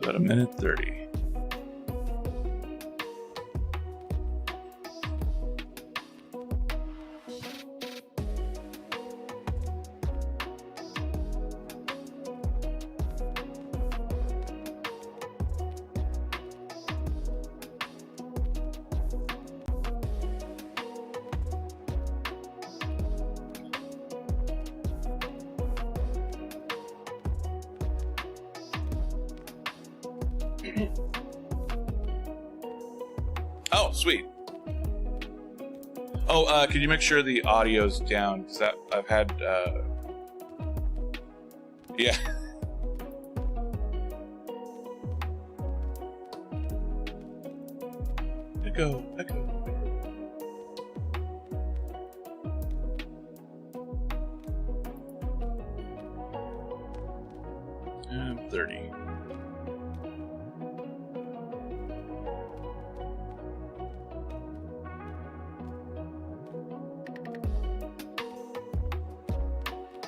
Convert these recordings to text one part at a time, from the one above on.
About a minute 30. Oh, sweet. Oh, could you make sure the audio's down? Because I've had, yeah. Echo. 30.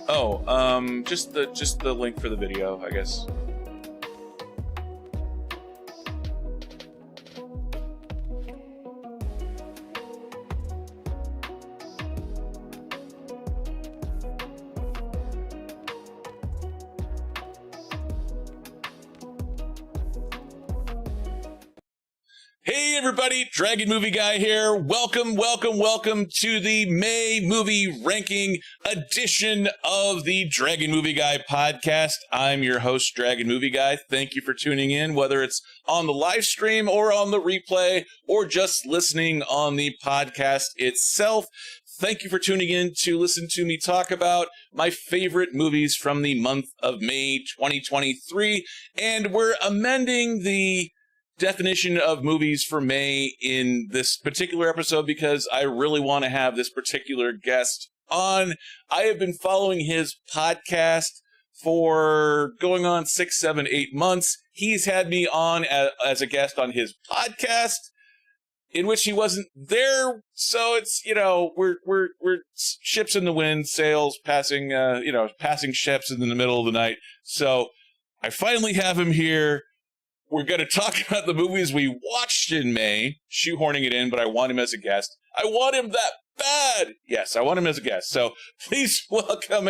Oh, just the link for the video, I guess. Hey everybody, Dragon Movie Guy here. Welcome to the May movie ranking edition of the Dragon Movie Guy podcast. I'm your host, Dragon Movie Guy. Thank you for tuning in, whether it's on the live stream or on the replay or just listening on the podcast itself. Thank you for tuning in to listen to me talk about my favorite movies from the month of May 2023. And we're amending the definition of movies for May in this particular episode because I really want to have this particular guest on. I have been following his podcast for going on 6, 7, 8 months. He's had me on as a guest on his podcast, in which he wasn't there. So it's, we're ships in the wind, sails passing, passing ships in the middle of the night. So I finally have him here. We're going to talk about the movies we watched in May, shoehorning it in, but I want him as a guest. I want him that bad. Yes, I want him as a guest. So please welcome,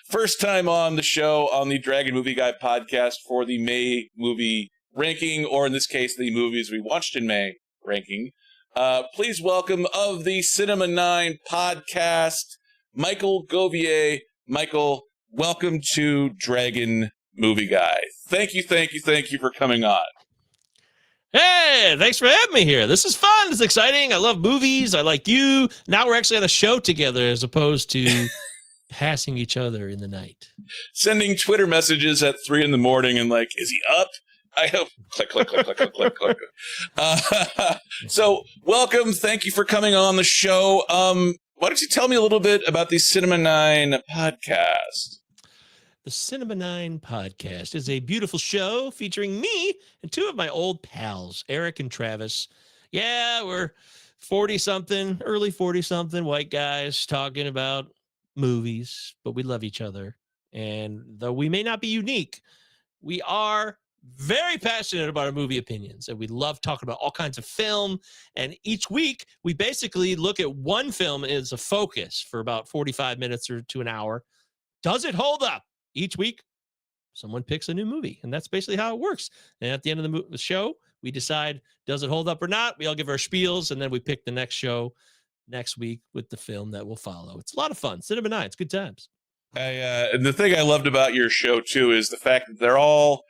first time on the show on the Dragon Movie Guy podcast for the May movie ranking, or in this case, the movies we watched in May ranking. Please welcome of the Cinema 9 podcast, Michael Govier. Michael, welcome to Dragon Movie Guy. Thank you for coming on. Hey, thanks for having me here. This is fun. It's exciting. I love movies. I like you. Now we're actually on a show together as opposed to passing each other in the night. Sending Twitter messages at 3 a.m. and like, is he up? I hope. Click. So welcome. Thank you for coming on the show. Why don't you tell me a little bit about the Cinema 9 podcast? The Cinema 9 podcast is a beautiful show featuring me and two of my old pals, Eric and Travis. Yeah, we're 40-something, early 40-something white guys talking about movies, but we love each other. And though we may not be unique, we are very passionate about our movie opinions, and we love talking about all kinds of film. And each week, we basically look at one film as a focus for about 45 minutes or to an hour. Does it hold up? Each week, someone picks a new movie, and that's basically how it works. And at the end of the show, we decide, does it hold up or not? We all give our spiels, and then we pick the next show next week with the film that will follow. It's a lot of fun. Cinema 9, it's good times. And the thing I loved about your show, too, is the fact that they're all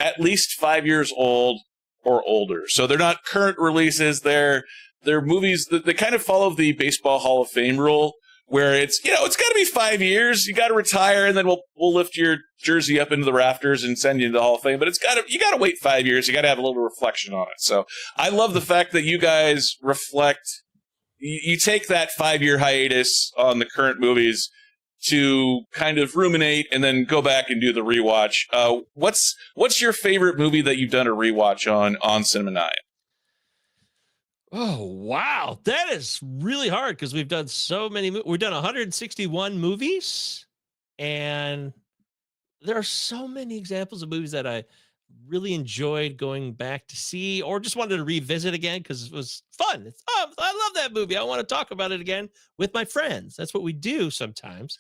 at least 5 years old or older. So they're not current releases. They're movies that they kind of follow the Baseball Hall of Fame rule, where it's, it's got to be 5 years. You got to retire, and then we'll lift your jersey up into the rafters and send you into the Hall of Fame. But you got to wait 5 years. You got to have a little reflection on it. So I love the fact that you guys reflect. You take that 5-year hiatus on the current movies to kind of ruminate and then go back and do the rewatch. What's your favorite movie that you've done a rewatch on Cinema 9? Oh, wow. That is really hard because we've done so many. We've done 161 movies, and there are so many examples of movies that I really enjoyed going back to see or just wanted to revisit again because it was fun. It's I love that movie. I want to talk about it again with my friends. That's what we do sometimes.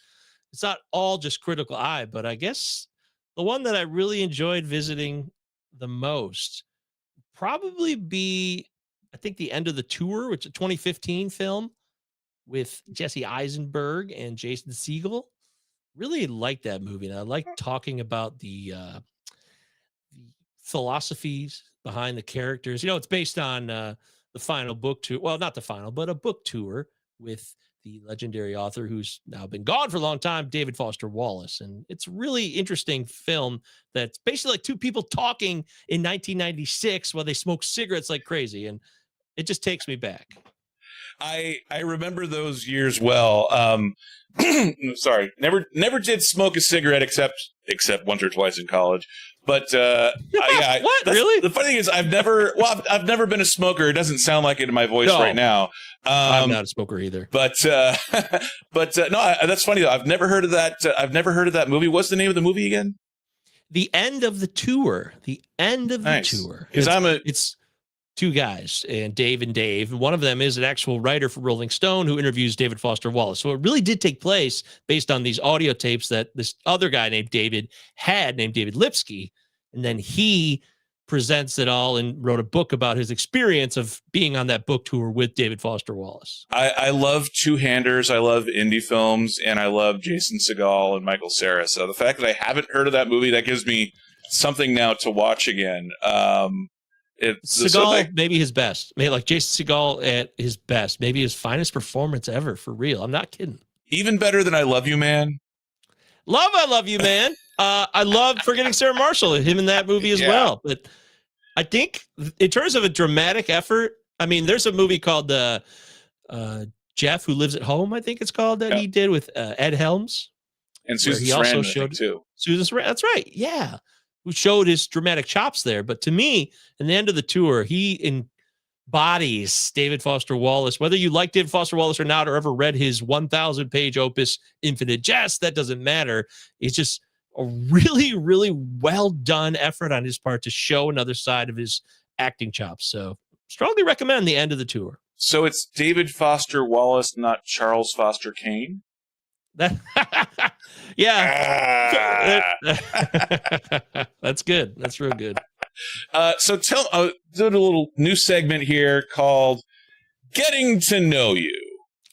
It's not all just critical eye, but I guess the one that I really enjoyed visiting the most probably be I think The End of the Tour, which is a 2015 film with Jesse Eisenberg and Jason Segel. Really like that movie, and I like talking about the philosophies behind the characters. You know, it's based on the final book tour. Well, not the final, but a book tour with the legendary author who's now been gone for a long time, David Foster Wallace. And it's a really interesting film that's basically like two people talking in 1996 while they smoke cigarettes like crazy. And it just takes me back. I remember those years well. Sorry, never did smoke a cigarette except once or twice in college. But yeah, what really? The funny thing is, I've never been a smoker. It doesn't sound like it in my voice right now. I'm not a smoker either. But no, that's funny though. I've never heard of that. I've never heard of that movie. What's the name of the movie again? The End of the Tour. The End of the Tour. Because it's two guys, and Dave. One of them is an actual writer for Rolling Stone who interviews David Foster Wallace. So it really did take place based on these audio tapes that this other guy named David Lipsky. And then he presents it all and wrote a book about his experience of being on that book tour with David Foster Wallace. I love two-handers. I love indie films, and I love Jason Segel and Michael Cera. So the fact that I haven't heard of that movie, that gives me something now to watch again. Seagal, maybe his best. Maybe like Jason Segel at his best. Maybe his finest performance ever, for real. I'm not kidding. Even better than I Love You, Man. I Love You, Man. I love Forgetting Sarah Marshall, him in that movie as well. But I think in terms of a dramatic effort, I mean, there's a movie called Jeff Who Lives at Home, I think it's called, that he did with Ed Helms. And Susan Sarandon, too. Susan Sarandon, that's right. Yeah. Who showed his dramatic chops there. But to me, in the End of the Tour, he embodies David Foster Wallace. Whether you like David Foster Wallace or not, or ever read his 1,000-page opus, Infinite Jest, that doesn't matter. It's just a really, really well-done effort on his part to show another side of his acting chops. So strongly recommend The End of the Tour. So it's David Foster Wallace, not Charles Foster Kane? Yeah. That's good. That's real good. So do a little new segment here called Getting to Know You.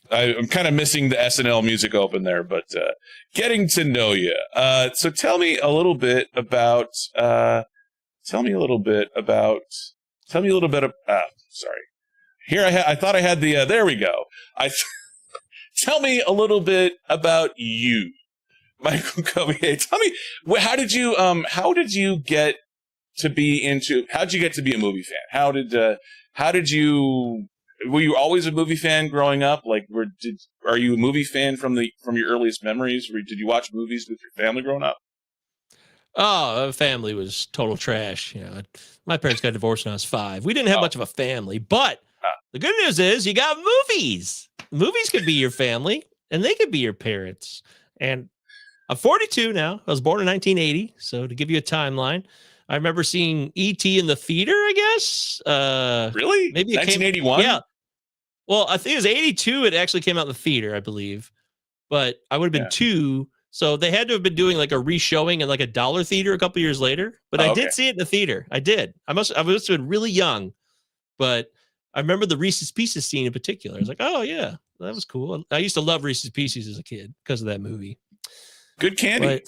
I'm kind of missing the SNL music open there, but Getting to Know You. So tell me a little bit about sorry. Here I thought I had the there we go. Tell me a little bit about you, Michael Govier. Tell me, how did you get to be a movie fan? Were you always a movie fan growing up? Like, are you a movie fan from your earliest memories? Did you watch movies with your family growing up? Oh, family was total trash. You know, my parents got divorced when I was 5. We didn't have much of a family, but the good news is you got movies. Movies could be your family, and they could be your parents. And I'm 42 now. I was born in 1980. So to give you a timeline, I remember seeing E.T. in the theater, I guess. Really? Maybe 1981? Yeah. Well, I think it was 82. It actually came out in the theater, I believe. But I would have been 2. So they had to have been doing like a re-showing in like a dollar theater a couple years later. But I did see it in the theater. I did. I must have been really young. But I remember the Reese's Pieces scene in particular. I was like, oh, yeah, that was cool. I used to love Reese's Pieces as a kid because of that movie. Good candy. But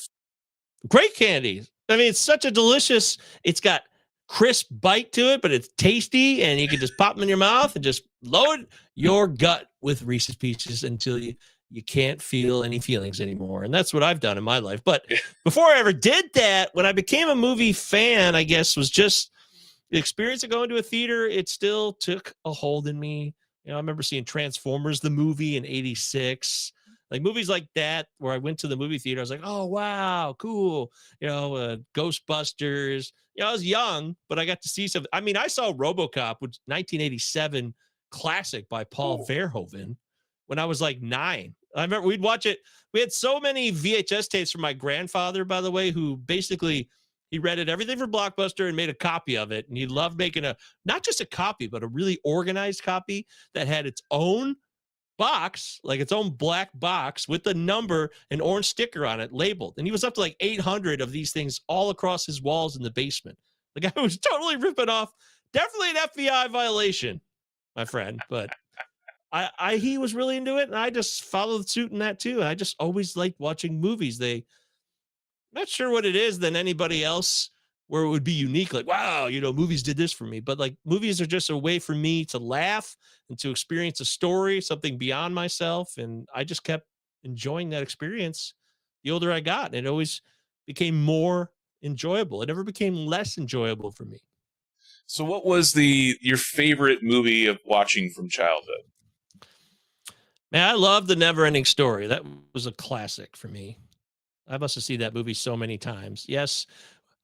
great candy. I mean, it's such a delicious, it's got crisp bite to it, but it's tasty, and you can just pop them in your mouth and just load your gut with Reese's Pieces until you can't feel any feelings anymore. And that's what I've done in my life. But before I ever did that, when I became a movie fan, I guess was just the experience of going to a theater. It still took a hold in me. You know, I remember seeing Transformers, the movie, in 86. Like movies like that, where I went to the movie theater, I was like, oh, wow, cool. You know, Ghostbusters. You know, I was young, but I got to see some. I mean, I saw RoboCop, which 1987 classic by Paul Verhoeven. when I was like 9. I remember we'd watch it. We had so many VHS tapes from my grandfather, by the way, who basically he rented everything for Blockbuster and made a copy of it. And he loved making not just a copy, but a really organized copy that had its own box, like its own black box with the number and orange sticker on it labeled. And he was up to like 800 of these things all across his walls in the basement. The guy was totally ripping off. Definitely an FBI violation, my friend. But he was really into it, and I just followed suit in that too. I just always liked watching movies. Not sure what it is than anybody else where it would be unique. Like, wow, movies did this for me. But like movies are just a way for me to laugh and to experience a story, something beyond myself. And I just kept enjoying that experience the older I got. And it always became more enjoyable. It never became less enjoyable for me. So what was your favorite movie of watching from childhood? Man, I love The Never-Ending Story. That was a classic for me. I must have seen that movie so many times. Yes,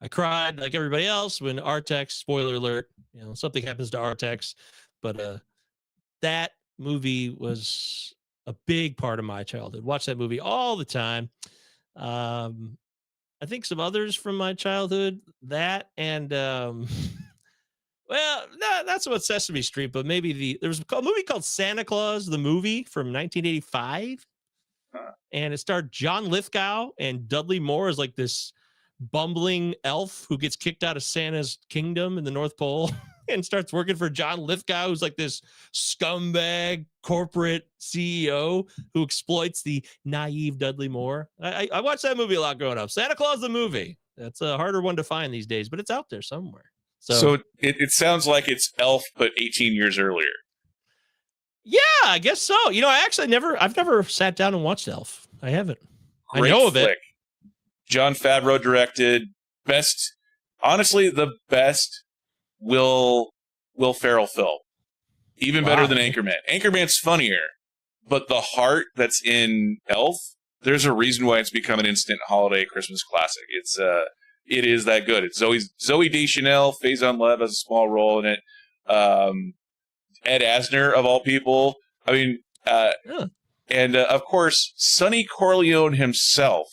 I cried like everybody else when Artex, spoiler alert, something happens to Artex. But that movie was a big part of my childhood. Watch that movie all the time. I think some others from my childhood, that and well, that's what Sesame Street, but maybe there was a movie called Santa Claus, the movie from 1985. And it starred John Lithgow and Dudley Moore as like this bumbling elf who gets kicked out of Santa's kingdom in the North Pole and starts working for John Lithgow, who's like this scumbag corporate CEO who exploits the naive Dudley Moore. I watched that movie a lot growing up. Santa Claus, the movie. That's a harder one to find these days, but it's out there somewhere. So it sounds like it's Elf, but 18 years earlier. Yeah, I guess so. I've never sat down and watched Elf. I haven't. Great I know flick. of it. Jon Favreau directed. Honestly, the best Will Ferrell film. Even better than Anchorman. Anchorman's funnier, but the heart that's in Elf, there's a reason why it's become an instant holiday Christmas classic. It is that good. It's Zooey Deschanel, Faison Lev has a small role in it. Ed Asner, of all people. I mean, and of course, Sonny Corleone himself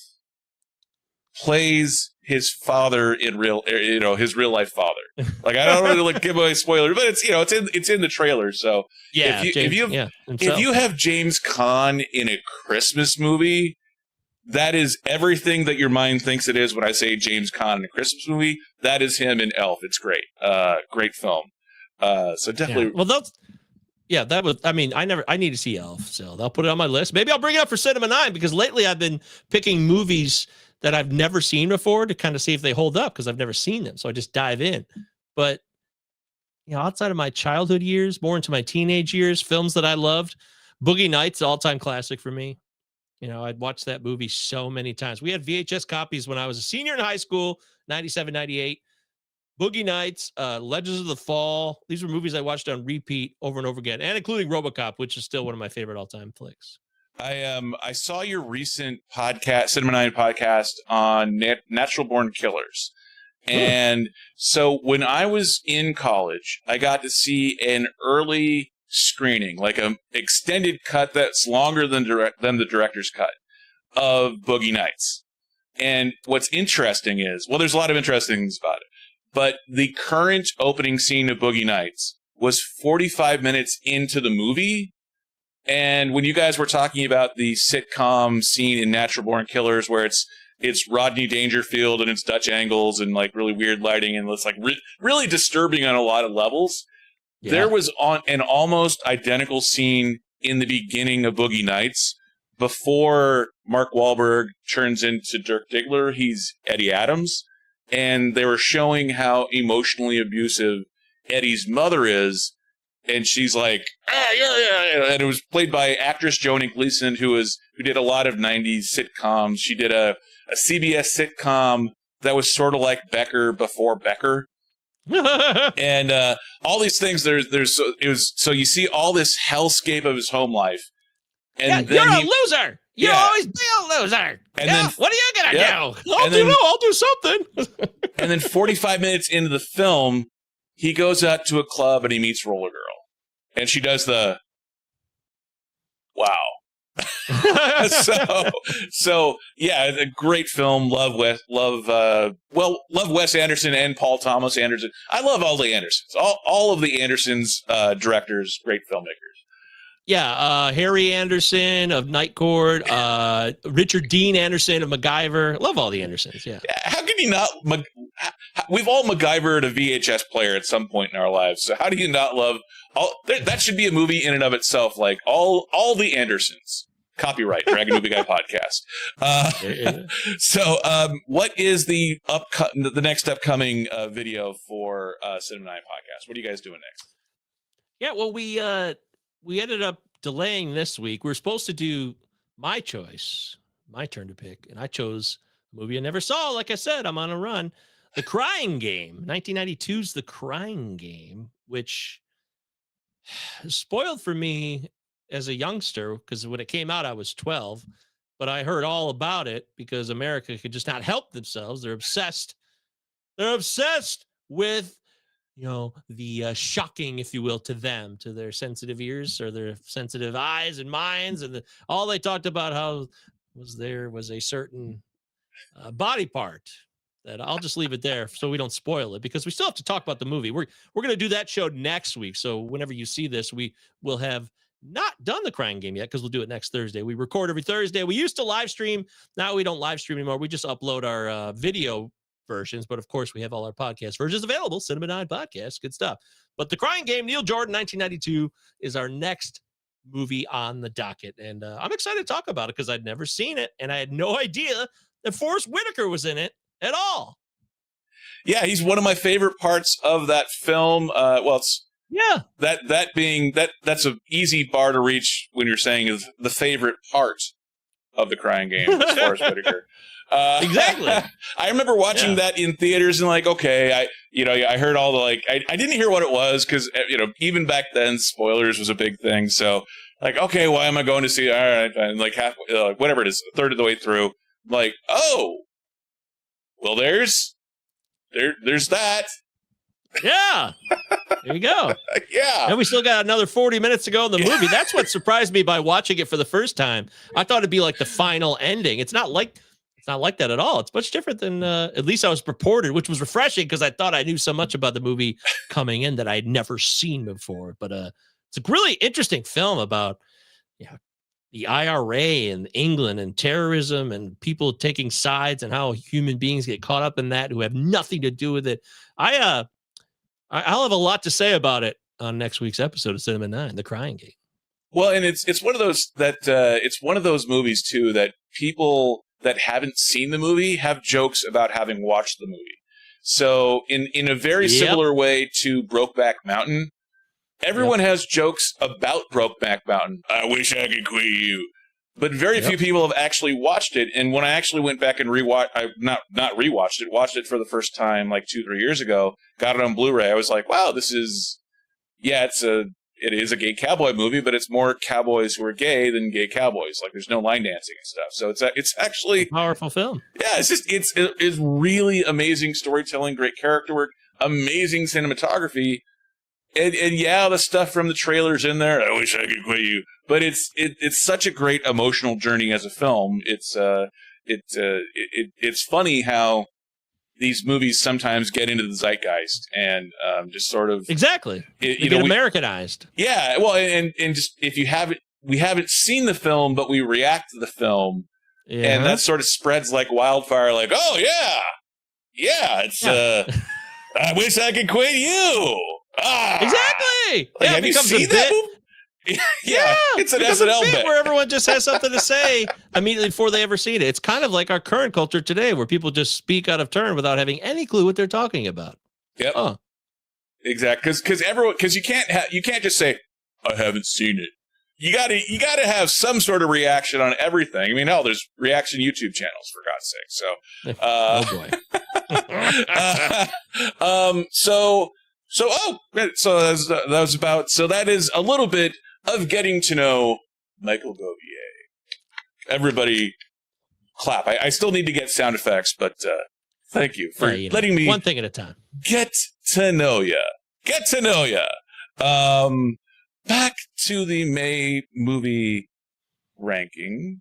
plays his father in his real life father. Like, I don't really give away spoilers, but it's in the trailer. So yeah, if you have James Caan in a Christmas movie, that is everything that your mind thinks it is. When I say James Caan in a Christmas movie, that is him in Elf. It's great. Great film. So definitely. Yeah. That was, I need to see Elf. So I'll put it on my list. Maybe I'll bring it up for Cinema 9 because lately I've been picking movies that I've never seen before to kind of see if they hold up because I've never seen them. So I just dive in. But, outside of my childhood years, more into my teenage years, films that I loved, Boogie Nights, all-time classic for me. I'd watched that movie so many times. We had VHS copies when I was a senior in high school, 97, 98. Boogie Nights, Legends of the Fall. These were movies I watched on repeat over and over again, and including RoboCop, which is still one of my favorite all-time flicks. I saw your recent podcast, Cinema 9 podcast on Natural Born Killers. And so when I was in college, I got to see an early screening, like an extended cut that's longer than the director's cut of Boogie Nights. And what's interesting is, there's a lot of interesting things about it, but the current opening scene of Boogie Nights was 45 minutes into the movie. And when you guys were talking about the sitcom scene in Natural Born Killers, where it's Rodney Dangerfield and it's Dutch angles and like really weird lighting and it's like really disturbing on a lot of levels. Yeah. There was an almost identical scene in the beginning of Boogie Nights before Mark Wahlberg turns into Dirk Diggler. He's Eddie Adams. And they were showing how emotionally abusive Eddie's mother is. And she's like, yeah. And it was played by actress Joni Gleason, who did a lot of 90s sitcoms. She did a CBS sitcom that was sort of like Becker before Becker. And all these things, so you see all this hellscape of his home life. And then you're a loser. You'll always be a loser. And then, what are you going to do? I'll do something. And then 45 minutes into the film, he goes out to a club and he meets Roller Girl. And she does the, wow. so yeah, a great film. Love Wes Anderson and Paul Thomas Anderson. I love all the Andersons. All of the Andersons directors, great filmmakers. Yeah, Harry Anderson of Night Court, Richard Dean Anderson of MacGyver. Love all the Andersons. Yeah. How can you not? We've all MacGyvered a VHS player at some point in our lives. So how do you not love all? That should be a movie in and of itself. Like all the Andersons. Copyright Dragon Movie Guy podcast. So, what is the next upcoming video for Cinema 9 podcast? What are you guys doing next? Yeah, well, we ended up delaying this week. We were supposed to do my choice, my turn to pick, and I chose a movie I never saw. Like I said, I'm on a run. The Crying Game, 1992's The Crying Game, which spoiled for me as a youngster, because when it came out, I was 12, but I heard all about it because America could just not help themselves. They're obsessed. They're obsessed with, the shocking, if you will, to them, to their sensitive ears or their sensitive eyes and minds. And all they talked about how there was a certain body part that I'll just leave it there so we don't spoil it, because we still have to talk about the movie. We're going to do that show next week. So whenever you see this, we will have not done The Crying Game yet, because we'll do it next Thursday. We record every Thursday. We used to live stream. Now we don't live stream anymore. We just upload our video versions. But of course, we have all our podcast versions available. Cinema 9 podcast. Good stuff. But The Crying Game, Neil Jordan, 1992, is our next movie on the docket. And I'm excited to talk about it because I'd never seen it. And I had no idea that Forrest Whitaker was in it at all. Yeah, he's one of my favorite parts of that film. That's an easy bar to reach when you're saying is the favorite part of The Crying Game is Forrest Whitaker. Exactly. I remember watching that in theaters and I heard all the I didn't hear what it was because even back then spoilers was a big thing. So okay, why am I going to see it? All right, and halfway, whatever it is, a third of the way through, oh, well, there's that. Yeah. There you go. Yeah. And we still got another 40 minutes to go in the movie. That's what surprised me by watching it for the first time. I thought it'd be like the final ending. It's not like that at all. It's much different than at least I was purported, which was refreshing because I thought I knew so much about the movie coming in that I'd never seen before. But it's a really interesting film about the IRA and England and terrorism and people taking sides and how human beings get caught up in that who have nothing to do with it. I'll have a lot to say about it on next week's episode of Cinema 9, The Crying Game. Well, and it's one of those it's one of those movies too that people that haven't seen the movie have jokes about having watched the movie. So in a very similar way to Brokeback Mountain, everyone has jokes about Brokeback Mountain. I wish I could quit you. But very few people have actually watched it. And when I actually went back and watched it for the first time 2-3 years ago, got it on Blu-ray, I was like, wow, this is, it is a gay cowboy movie, but it's more cowboys who are gay than gay cowboys. There's no line dancing and stuff. So it's actually a powerful film. Yeah, it's really amazing storytelling, great character work, amazing cinematography. And the stuff from the trailers in there, I wish I could quit you. But it's such a great emotional journey as a film. It's funny how these movies sometimes get into the zeitgeist and just sort of exactly get Americanized. Yeah, well, and just if we haven't seen the film, but we react to the film, and that sort of spreads like wildfire. Oh yeah, it's I wish I could quit you. Exactly. Have you seen that movie? Yeah, it's an SNL bit where everyone just has something to say immediately before they ever see it. It's kind of like our current culture today, where people just speak out of turn without having any clue what they're talking about. Yep. Exactly. Because you can't just say I haven't seen it. You gotta have some sort of reaction on everything. I mean, hell, there's reaction YouTube channels for God's sake. So, that is a little bit of getting to know Michael Govier. Everybody clap. I still need to get sound effects, but thank you for letting me one thing at a time get to know ya. Back to the May movie ranking.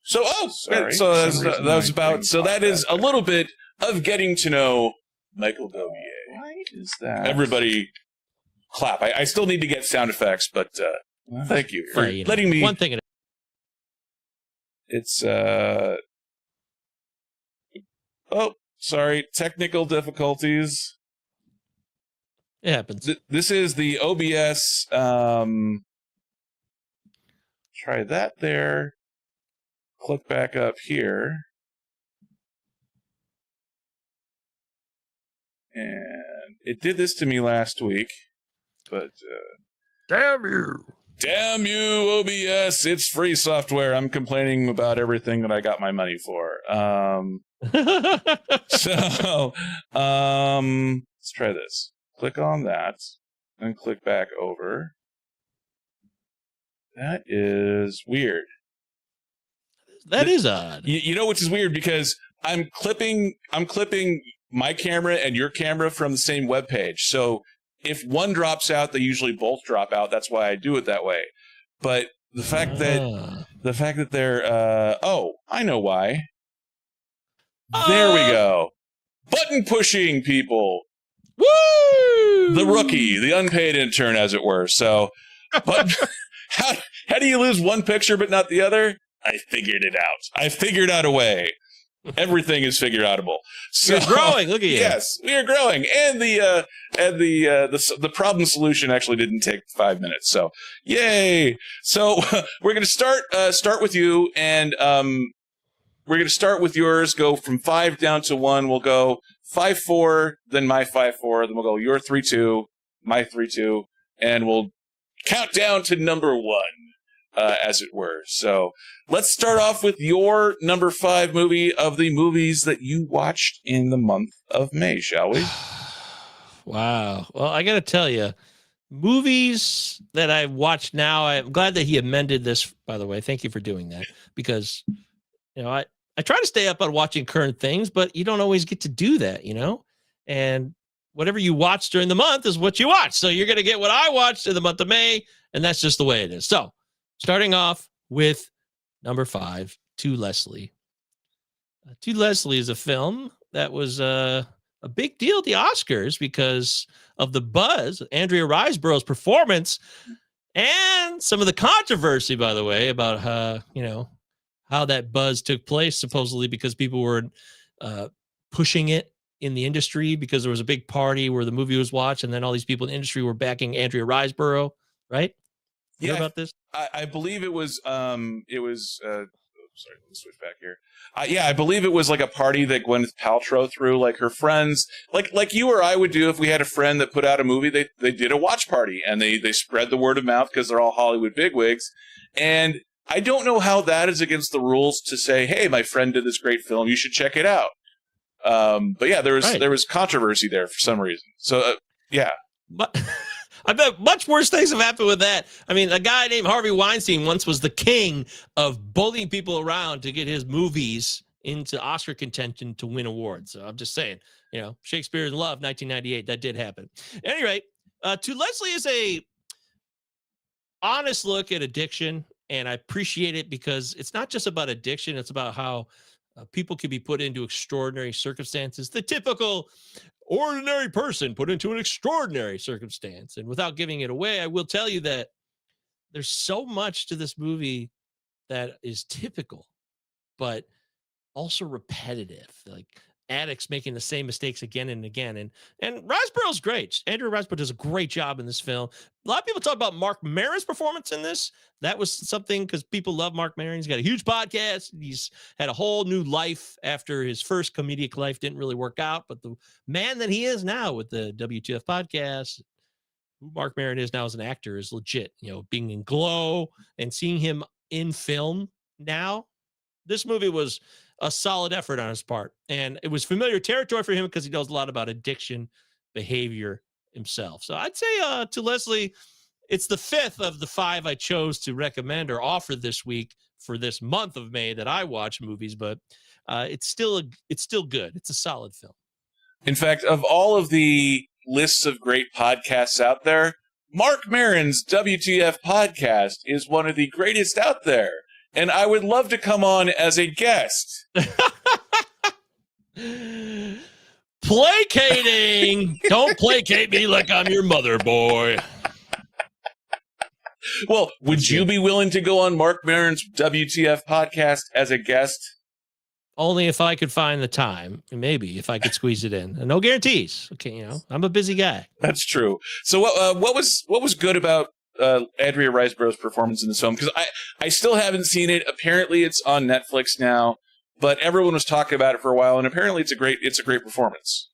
So, Sorry, so for some reason that was my about, thing so that popped is back a there. little bit of getting to know Michael Govier. Why is that? Everybody clap. I still need to get sound effects, but thank you for letting me. One thing. It's, sorry, technical difficulties. It happens. This is the OBS. Try that there. Click back up here. And it did this to me last week, but Damn you. Damn you, OBS. It's free software. I'm complaining about everything that I got my money for. So let's try this. Click on that and click back over. That is weird. That is odd. You know, which is weird because I'm clipping my camera and your camera from the same web page. So if one drops out, they usually both drop out. That's why I do it that way. But the fact that they're I know why. There we go. Button pushing people. Woo! The rookie, the unpaid intern, as it were. So, but how do you lose one picture but not the other? I figured it out. I figured out a way. Everything is figure outable. So you're growing. Look at you. Yes, we are growing, and the problem solution actually didn't take 5 minutes. So yay! So we're going to start with you, and we're going to start with yours. Go from 5 down to 1. We'll go 5-4, then my 5-4, then we'll go your 3-2, my 3-2, and we'll count down to number 1. As it were. So let's start off with your number 5 movie of the movies that you watched in the month of May, shall we? Wow. Well, I got to tell you, movies that I watch now, I'm glad that he amended this, by the way. Thank you for doing that, because, I try to stay up on watching current things, but you don't always get to do that, and whatever you watch during the month is what you watch. So you're going to get what I watched in the month of May, and that's just the way it is. So starting off with number 5, To Leslie. To Leslie is a film that was a big deal at the Oscars because of the buzz, Andrea Riseborough's performance, and some of the controversy, by the way, about how that buzz took place, supposedly because people were pushing it in the industry because there was a big party where the movie was watched, and then all these people in the industry were backing Andrea Riseborough, right? Yeah, hear about this? I believe it was sorry, let me switch back here. I believe it was like a party that Gwyneth Paltrow threw, like her friends, like you or I would do if we had a friend that put out a movie. They did a watch party and they spread the word of mouth because they're all Hollywood bigwigs. And I don't know how that is against the rules to say, hey, my friend did this great film, you should check it out. But yeah, there was controversy there for some reason. So yeah. But I bet much worse things have happened with that. I mean, a guy named Harvey Weinstein once was the king of bullying people around to get his movies into Oscar contention to win awards. So I'm just saying, Shakespeare in Love, 1998, that did happen. At any rate, To Leslie is a honest look at addiction, and I appreciate it because it's not just about addiction. It's about how people can be put into extraordinary circumstances. The typical ordinary person put into an extraordinary circumstance. And without giving it away, I will tell you that there's so much to this movie that is typical, but also repetitive, like addicts making the same mistakes again and again. And Riseborough's great. Andrew Riseborough does a great job in this film. A lot of people talk about Mark Maron's performance in this. That was something because people love Mark Maron. He's got a huge podcast. He's had a whole new life after his first comedic life didn't really work out. But the man that he is now with the WTF podcast, who Mark Maron is now as an actor, is legit. Being in Glow and seeing him in film now, this movie was a solid effort on his part. And it was familiar territory for him because he knows a lot about addiction behavior himself. So I'd say To Leslie, it's the 5th of the 5 I chose to recommend or offer this week for this month of May that I watch movies, but it's still good. It's a solid film. In fact, of all of the lists of great podcasts out there, Mark Maron's WTF podcast is one of the greatest out there, and I would love to come on as a guest. Placating! Don't placate me like I'm your mother, boy. Well, would you be willing to go on Mark Maron's WTF podcast as a guest? Only if I could find the time, and maybe if I could squeeze it in. And no guarantees. Okay, I'm a busy guy. That's true. So what was good about Andrea Riseborough's performance in this film? Because I still haven't seen it. Apparently, it's on Netflix now, but everyone was talking about it for a while, and apparently, it's a great performance.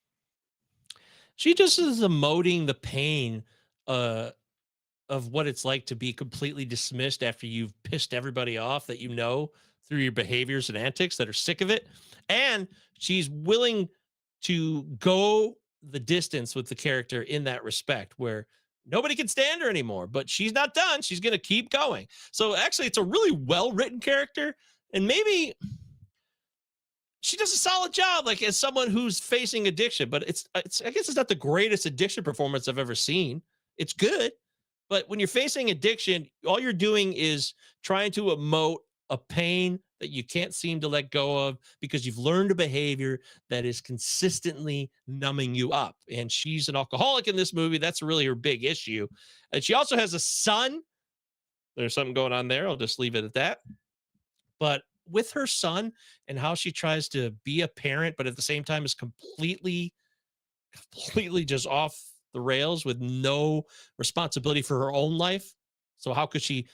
She just is emoting the pain of what it's like to be completely dismissed after you've pissed everybody off that through your behaviors and antics that are sick of it. And she's willing to go the distance with the character in that respect where nobody can stand her anymore, but she's not done. She's going to keep going. So actually it's a really well-written character, and maybe she does a solid job, like as someone who's facing addiction, but it's I guess it's not the greatest addiction performance I've ever seen. It's good, but when you're facing addiction, all you're doing is trying to emote a pain that you can't seem to let go of because you've learned a behavior that is consistently numbing you up. And she's an alcoholic in this movie. That's really her big issue. And she also has a son. There's something going on there. I'll just leave it at that. But with her son and how she tries to be a parent, but at the same time is completely just off the rails with no responsibility for her own life. So how could she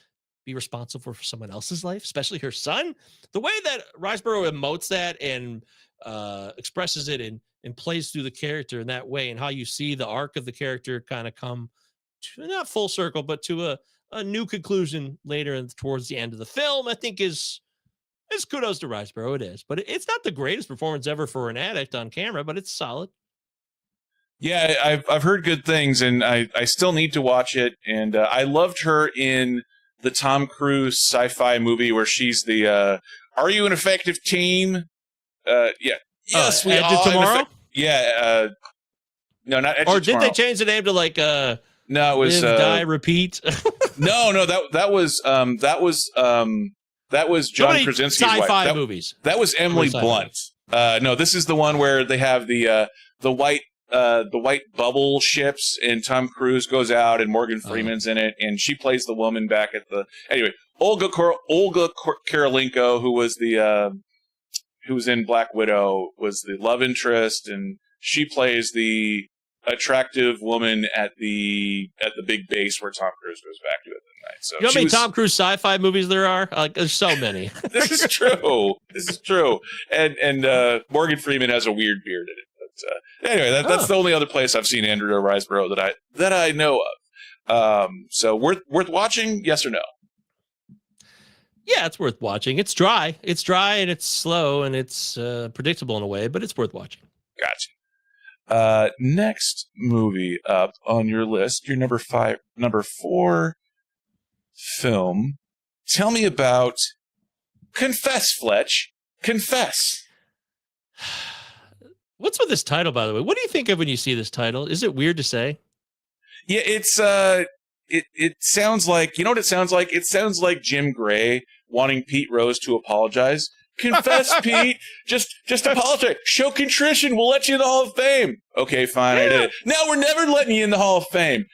be responsible for someone else's life, especially her son? The way that Riseborough emotes that and expresses it and plays through the character in that way, and how you see the arc of the character kind of come to not full circle, but to a new conclusion later and towards the end of the film, I think is kudos to Riseborough. It is, but it's not the greatest performance ever for an addict on camera, but it's solid. Yeah, I've heard good things, and I still need to watch it. And I loved her in the Tom Cruise sci-fi movie where she's the "Are you an effective team?" Yeah, yes, we are. Tomorrow? No, not Edge or of Tomorrow. Did they change the name to like no, it was Live, Die, Repeat? no, that was John Krasinski's sci-fi wife. movies. That was Emily Blunt. No, this is the one where they have the white bubble ships, and Tom Cruise goes out, and Morgan Freeman's in it, and she plays the woman back at the. Anyway, Olga Kurylenko, who was who was in Black Widow, was the love interest, and she plays the attractive woman at the big base where Tom Cruise goes back to at the night. So you know how many Tom Cruise sci-fi movies there are? Like, there's so many. This is true. And Morgan Freeman has a weird beard in it. But anyway, that's the only other place I've seen Andrea Riseborough that I know of. So worth watching? Yes or no? Yeah, it's worth watching. It's dry. It's dry and it's slow and it's predictable in a way, but it's worth watching. Gotcha. Next movie up on your list, your number 4 film. Tell me about Confess, Fletch. Confess. What's with this title, by the way? What do you think of when you see this title? Is it weird to say? Yeah, it's it sounds like, you know what it sounds like? It sounds like Jim Gray wanting Pete Rose to apologize. Confess, Pete. Just apologize. Show contrition. We'll let you in the Hall of Fame. Okay, fine. Yeah. I did it. No, we're never letting you in the Hall of Fame.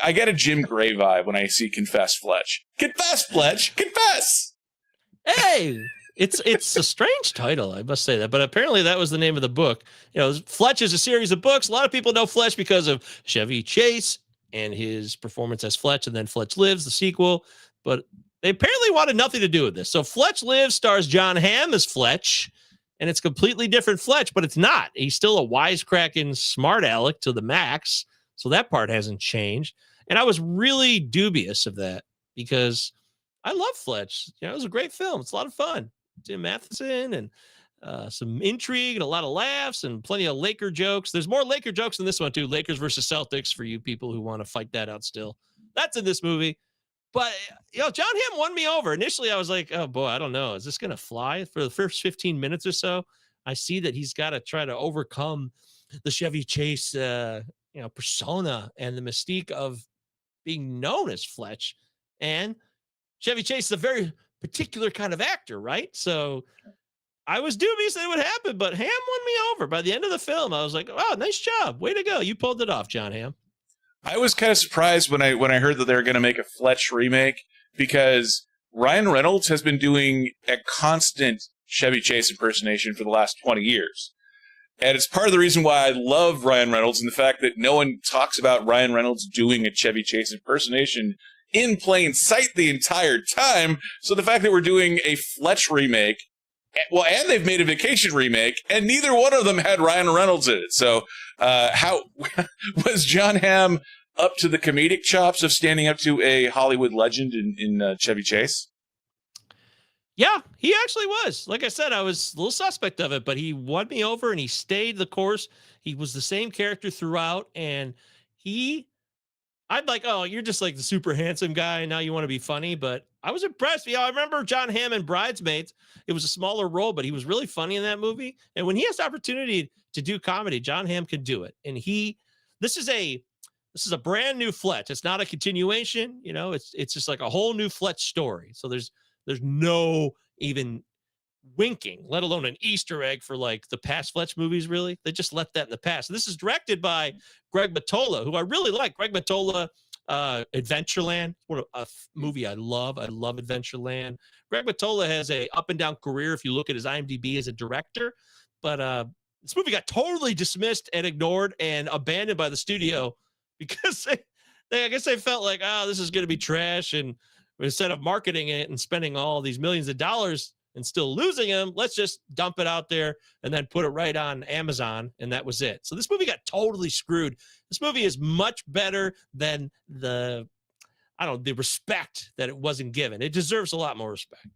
I get a Jim Gray vibe when I see Confess, Fletch. Confess, Fletch. Confess. Hey, it's a strange title, I must say that. But apparently that was the name of the book. You know, Fletch is a series of books. A lot of people know Fletch because of Chevy Chase and his performance as Fletch, and then Fletch Lives, the sequel. But they apparently wanted nothing to do with this. So Fletch Lives stars John Hamm as Fletch, and it's completely different Fletch, but it's not. He's still a wisecracking smart aleck to the max. So that part hasn't changed. And I was really dubious of that because I love Fletch. You know, it was a great film. It's a lot of fun. Tim Matheson and some intrigue and a lot of laughs and plenty of Laker jokes. There's more Laker jokes in this one too. Lakers versus Celtics for you people who want to fight that out still. That's in this movie. But, you know, John Hamm won me over. Initially, I was like, oh, boy, I don't know. Is this going to fly? For the first 15 minutes or so, I see that he's got to try to overcome the Chevy Chase, persona and the mystique of being known as Fletch. And Chevy Chase is a very particular kind of actor, right? So I was dubious that it would happen, but Hamm won me over. By the end of the film, I was like, "Oh, nice job. Way to go. You pulled it off, John Hamm." I was kind of surprised when I heard that they were going to make a Fletch remake, because Ryan Reynolds has been doing a constant Chevy Chase impersonation for the last 20 years. And it's part of the reason why I love Ryan Reynolds, and the fact that no one talks about Ryan Reynolds doing a Chevy Chase impersonation in plain sight the entire time. So the fact that we're doing a Fletch remake, well, and they've made a Vacation remake, and neither one of them had Ryan Reynolds in it. So how was John Hamm up to the comedic chops of standing up to a Hollywood legend in Chevy Chase? Yeah, he actually was. Like I said, I was a little suspect of it, but he won me over and he stayed the course. He was the same character throughout, and I'm like, oh, you're just like the super handsome guy, and now you want to be funny. But I was impressed. I remember John Hamm in Bridesmaids. It was a smaller role, but he was really funny in that movie. And when he has the opportunity to do comedy, John Hamm can do it. And this is a brand new Fletch. It's not a continuation. It's just like a whole new Fletch story. So there's no even winking, let alone an Easter egg for like the past Fletch movies. Really, they just left that in the past. And this is directed by Greg Mottola, who I really like. Greg Mottola, Adventureland, what a movie I love. I love Adventureland. Greg Mottola has a up and down career if you look at his IMDb as a director, but this movie got totally dismissed and ignored and abandoned by the studio because I guess they felt like, this is going to be trash, and instead of marketing it and spending all these millions of dollars and still losing them, let's just dump it out there and then put it right on Amazon. And that was it. So this movie got totally screwed. This movie is much better than the respect that it wasn't given. It deserves a lot more respect.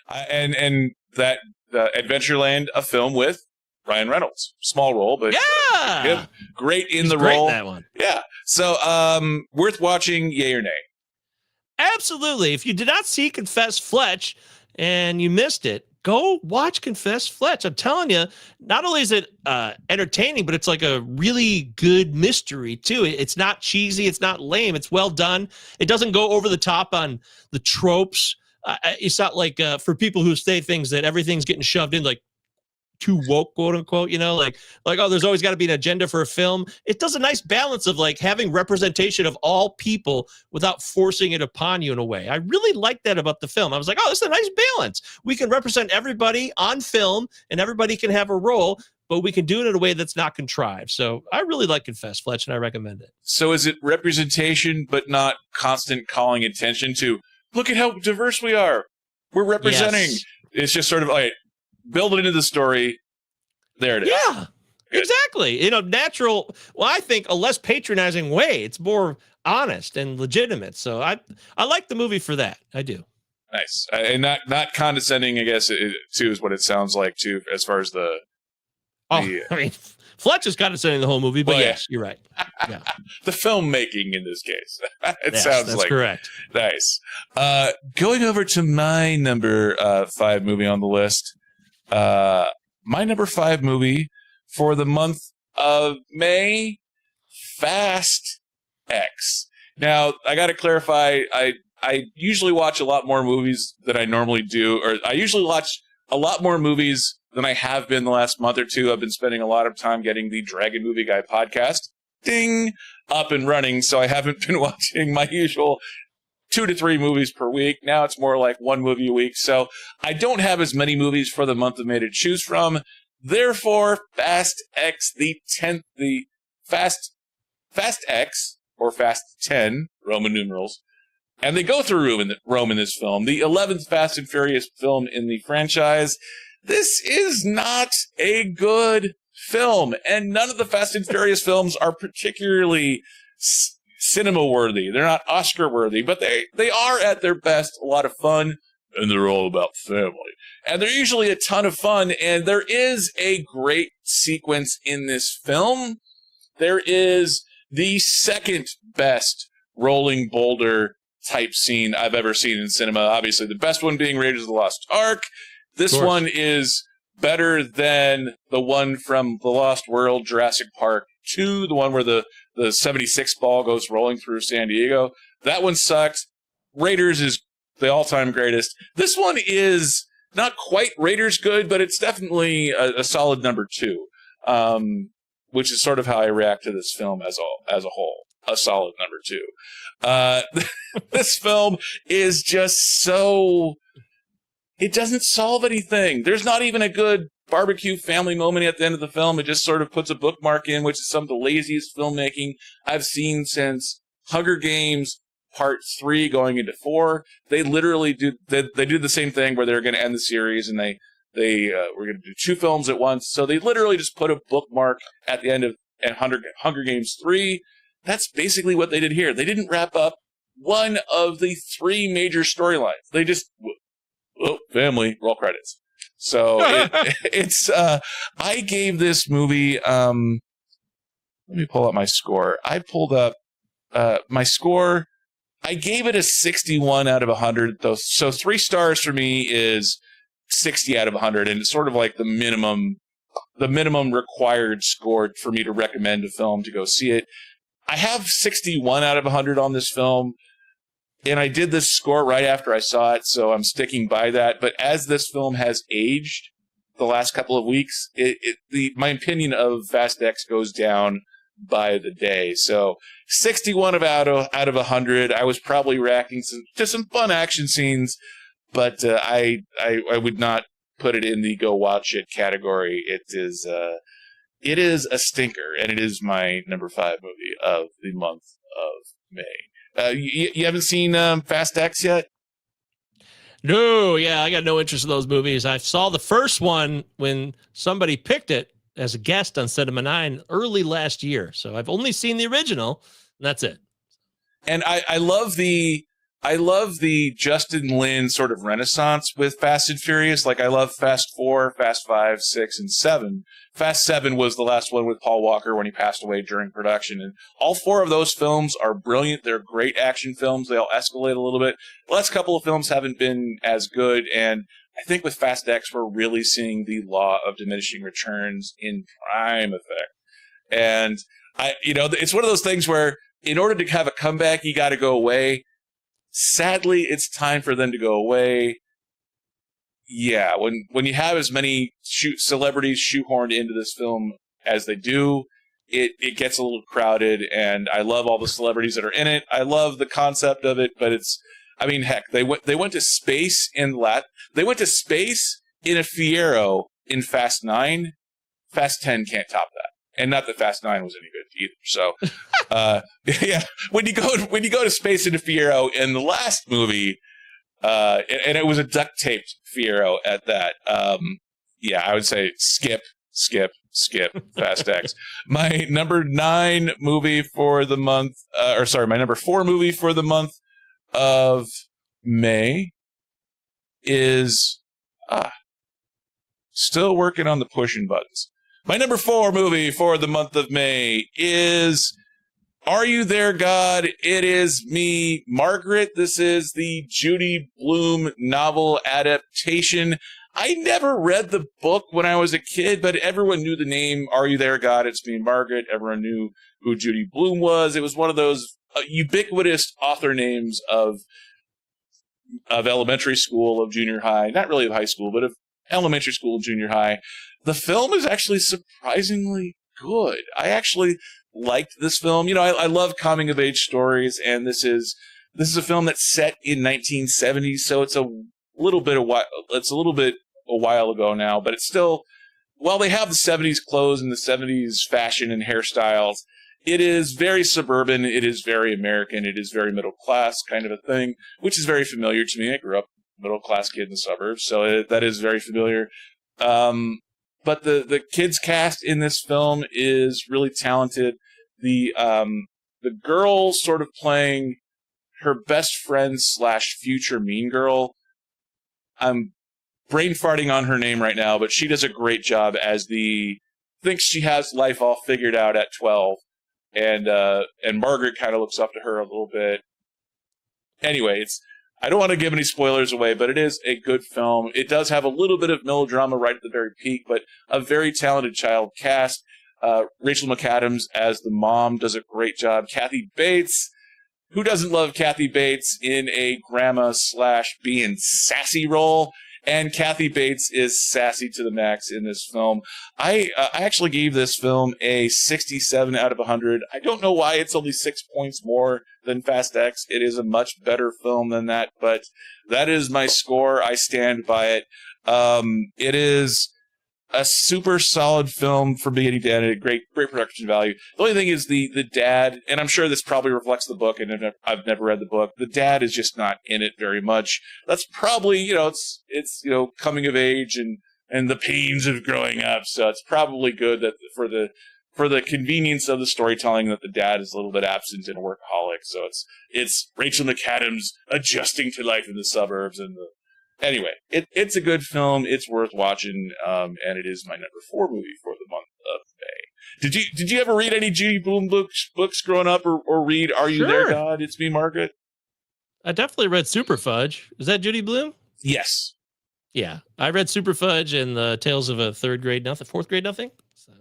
And that Adventureland, a film with Ryan Reynolds, small role, but yeah, great in the role. That one. Yeah. So worth watching, yay or nay? Absolutely. If you did not see Confess Fletch and you missed it, go watch Confess Fletch. I'm telling you, not only is it entertaining, but it's like a really good mystery too. It's not cheesy. It's not lame. It's well done. It doesn't go over the top on the tropes. It's not like for people who say things that everything's getting shoved in, like too woke, quote unquote, like, oh, there's always got to be an agenda for a film. It does a nice balance of like having representation of all people without forcing it upon you in a way. I really like that about the film. I was like, oh, this is a nice balance. We can represent everybody on film and everybody can have a role, but we can do it in a way that's not contrived. So I really like Confess Fletch, and I recommend it. So is it representation, but not constant calling attention to, look at how diverse we are. We're representing. Yes. It's just sort of like, build it into the story. There it is. Yeah, good. Exactly. Natural. Well, I think a less patronizing way. It's more honest and legitimate. So I like the movie for that. I do. Nice. And not condescending, I guess, too, is what it sounds like, too, as far as the I mean, Fletch is condescending the whole movie, but yes, you're right. Yeah. The filmmaking in this case. Sounds that's like correct. Nice. Going over to my number 5 movie on the list. My number 5 movie for the month of May, Fast X. Now, I got to clarify, I usually watch a lot more movies than I normally do, or I usually watch a lot more movies than I have been the last month or two. I've been spending a lot of time getting the Dragon Movie Guy podcast, up and running, so I haven't been watching my usual 2 to 3 movies per week. Now it's more like 1 movie a week. So I don't have as many movies for the month of May to choose from. Therefore, Fast X, the Fast X, or Fast 10, Roman numerals. And they go through Rome in this film. The 11th Fast and Furious film in the franchise. This is not a good film. And none of the Fast and Furious films are particularly cinema worthy. They're not Oscar worthy, but they are at their best a lot of fun, and they're all about family. And they're usually a ton of fun, and there is a great sequence in this film. There is the second best rolling boulder type scene I've ever seen in cinema. Obviously, the best one being Raiders of the Lost Ark. This one is better than the one from The Lost World, Jurassic Park 2, the one where the the 76 ball goes rolling through San Diego. That one sucked. Raiders is the all-time greatest. This one is not quite Raiders good, but it's definitely a solid number 2, which is sort of how I react to this film as a whole. A solid number 2. This film is just so... It doesn't solve anything. There's not even a good barbecue family moment at the end of the film. It just sort of puts a bookmark in, which is some of the laziest filmmaking I've seen since Hunger Games Part 3 going into 4. They literally do they do the same thing where they're going to end the series and they we're going to do 2 films at once. So they literally just put a bookmark at the end of Hunger Games 3. That's basically what they did here. They didn't wrap up one of the 3 major storylines. They just family, roll credits. So it's I gave this movie let me pull up my score. I pulled up my score. I gave it a 61 out of 100 though. So 3 stars for me is 60 out of 100, and it's sort of like the minimum required score for me to recommend a film to go see it. I have 61 out of 100 on this film. And I did this score right after I saw it, so I'm sticking by that. But as this film has aged the last couple of weeks, my opinion of Fast X goes down by the day. So 61 out of 100. I was probably reacting to some fun action scenes, but I would not put it in the go watch it category. It is a stinker, and it is my number 5 movie of the month of May. You haven't seen Fast X yet? No, yeah, I got no interest in those movies. I saw the first one when somebody picked it as a guest on Cinema 9 early last year. So I've only seen the original, and that's it. And I love the Justin Lin sort of renaissance with Fast and Furious. Like, I love Fast 4, Fast 5, 6, and 7. Fast 7 was the last one with Paul Walker when he passed away during production. And all 4 of those films are brilliant. They're great action films. They all escalate a little bit. The last couple of films haven't been as good. And I think with Fast X, we're really seeing the law of diminishing returns in prime effect. And it's one of those things where in order to have a comeback, you got to go away. Sadly, it's time for them to go away. Yeah, when you have as many celebrities shoehorned into this film as they do, it gets a little crowded, and I love all the celebrities that are in it. I love the concept of it, but heck, they went to space in a Fiero in Fast 9. Fast 10 can't top that. And not that Fast 9 was any good either. So, yeah, when you go to space in a Fiero in the last movie, and it was a duct taped Fiero at that. Yeah, I would say skip Fast X. My number 9 movie for the month, my number 4 movie for the month of May is still working on the pushing buttons. My number 4 movie for the month of May is Are You There, God? It Is Me, Margaret. This is the Judy Blume novel adaptation. I never read the book when I was a kid, but everyone knew the name Are You There, God? It's Me, Margaret. Everyone knew who Judy Blume was. It was one of those ubiquitous author names of elementary school, of junior high, not really of high school, but of elementary school, junior high. The film is actually surprisingly good. I actually liked this film. I love coming of age stories, and this is a film that's set in 1970, so it's a little bit a while ago now, but it's still, while they have the 70s clothes and the 70s fashion and hairstyles, it is very suburban, it is very American, it is very middle class kind of a thing, which is very familiar to me. I grew up middle class kid in the suburbs, so that is very familiar. But the kids cast in this film is really talented. The girl sort of playing her best friend / future mean girl. I'm brain farting on her name right now, but she does a great job as thinks she has life all figured out at 12, and Margaret kind of looks up to her a little bit. Anyway, I don't want to give any spoilers away, but it is a good film. It does have a little bit of melodrama right at the very peak, but a very talented child cast. Rachel McAdams as the mom does a great job. Kathy Bates, who doesn't love Kathy Bates in a grandma / being sassy role? And Kathy Bates is sassy to the max in this film. I actually gave this film a 67 out of 100. I don't know why it's only 6 points more than Fast X. It is a much better film than that, but that is my score. I stand by it. It is a super solid film from beginning to end. Great production value. The only thing is the dad, and I'm sure this probably reflects the book, and I've never read the book. The dad is just not in it very much. That's probably, it's coming of age and the pains of growing up. So it's probably good that for the convenience of the storytelling that the dad is a little bit absent and a workaholic. So it's Rachel McAdams adjusting to life in the suburbs Anyway, it's a good film. It's worth watching, and it is my number 4 movie for the month of May. Did you ever read any Judy Blume books growing up, or read Are You There, God? It's Me, Margaret? I definitely read Super Fudge. Is that Judy Blume? Yes. Yeah, I read Super Fudge and the Tales of a Fourth Grade Nothing. So,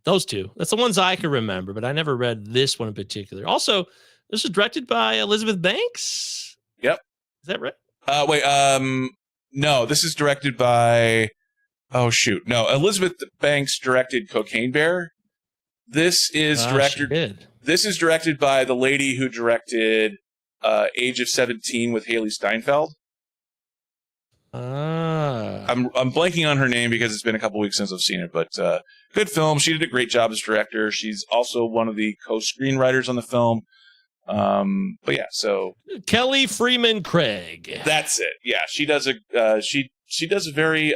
those two. That's the ones I can remember, but I never read this one in particular. Also, this was directed by Elizabeth Banks. Yep. Is that right? No, this is directed by, Elizabeth Banks directed Cocaine Bear. This is directed by the lady who directed Age of 17 with Haley Steinfeld. I'm blanking on her name because it's been a couple weeks since I've seen it, but good film. She did a great job as director. She's also one of the co-screenwriters on the film. But yeah, so Kelly Freeman Craig. That's it. Yeah, she does she does a very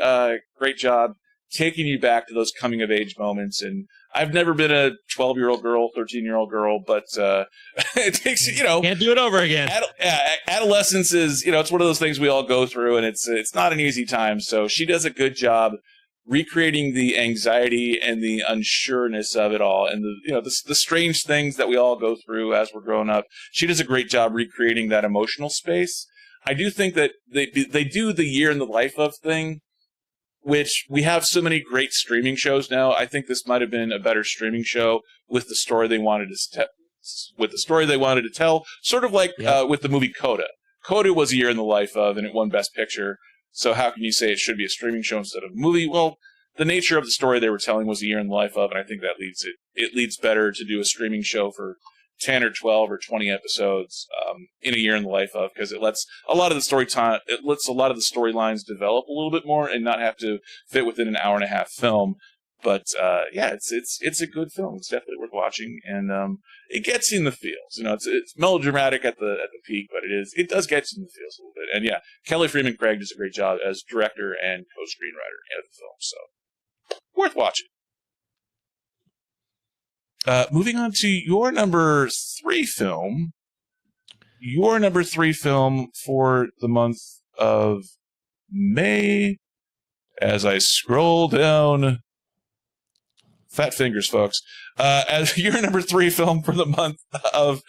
great job taking you back to those coming of age moments. And I've never been a 12-year-old girl, 13-year-old girl, but it takes can't do it over again. Adolescence is it's one of those things we all go through, and it's not an easy time. So she does a good job recreating the anxiety and the unsureness of it all, and the strange things that we all go through as we're growing up. She does a great job recreating that emotional space. I do think that they do the year in the life of thing, which we have so many great streaming shows now. I think this might have been a better streaming show with the story they wanted to tell. Sort of like with the movie Coda. Coda was a year in the life of, and it won Best Picture. So how can you say it should be a streaming show instead of a movie? Well, the nature of the story they were telling was a year in the life of, and I think that leads better to do a streaming show for 10 or 12 or 20 episodes in a year in the life of, because it lets a lot of the storylines develop a little bit more and not have to fit within an hour and a half film. But it's a good film. It's definitely worth watching, and it gets you in the feels. It's melodramatic at the peak, but it does get you in the feels a little bit. And yeah, Kelly Freeman Craig does a great job as director and co-screenwriter of the film, so worth watching. Moving on to your number 3 film. Your number 3 film for the month of May. As I scroll down. Fat fingers, folks. As your number 3 film for the month of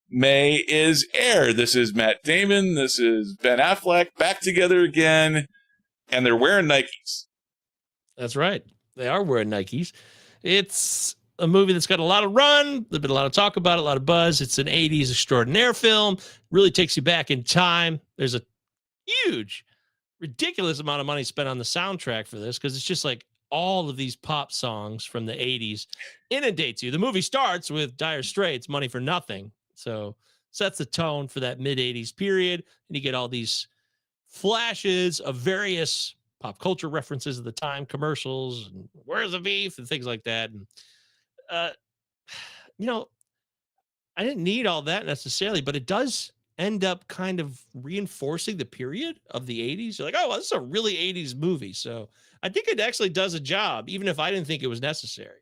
May is Air. This is Matt Damon. This is Ben Affleck back together again, and they're wearing Nikes. That's right. They are wearing Nikes. It's a movie that's got a lot of run. There's been a lot of talk about it, a lot of buzz. It's an 80s extraordinaire film. Really takes you back in time. There's a huge, ridiculous amount of money spent on the soundtrack for this because it's just like all of these pop songs from the 80s inundates you. The movie starts with Dire Straits' Money for Nothing. So sets the tone for that mid-80s period. And you get all these flashes of various pop culture references of the time, commercials, and where's the beef and things like that. And, I didn't need all that necessarily, but it does end up kind of reinforcing the period of the 80s. You're like, oh, well, this is a really 80s movie. So I think it actually does a job, even if I didn't think it was necessary.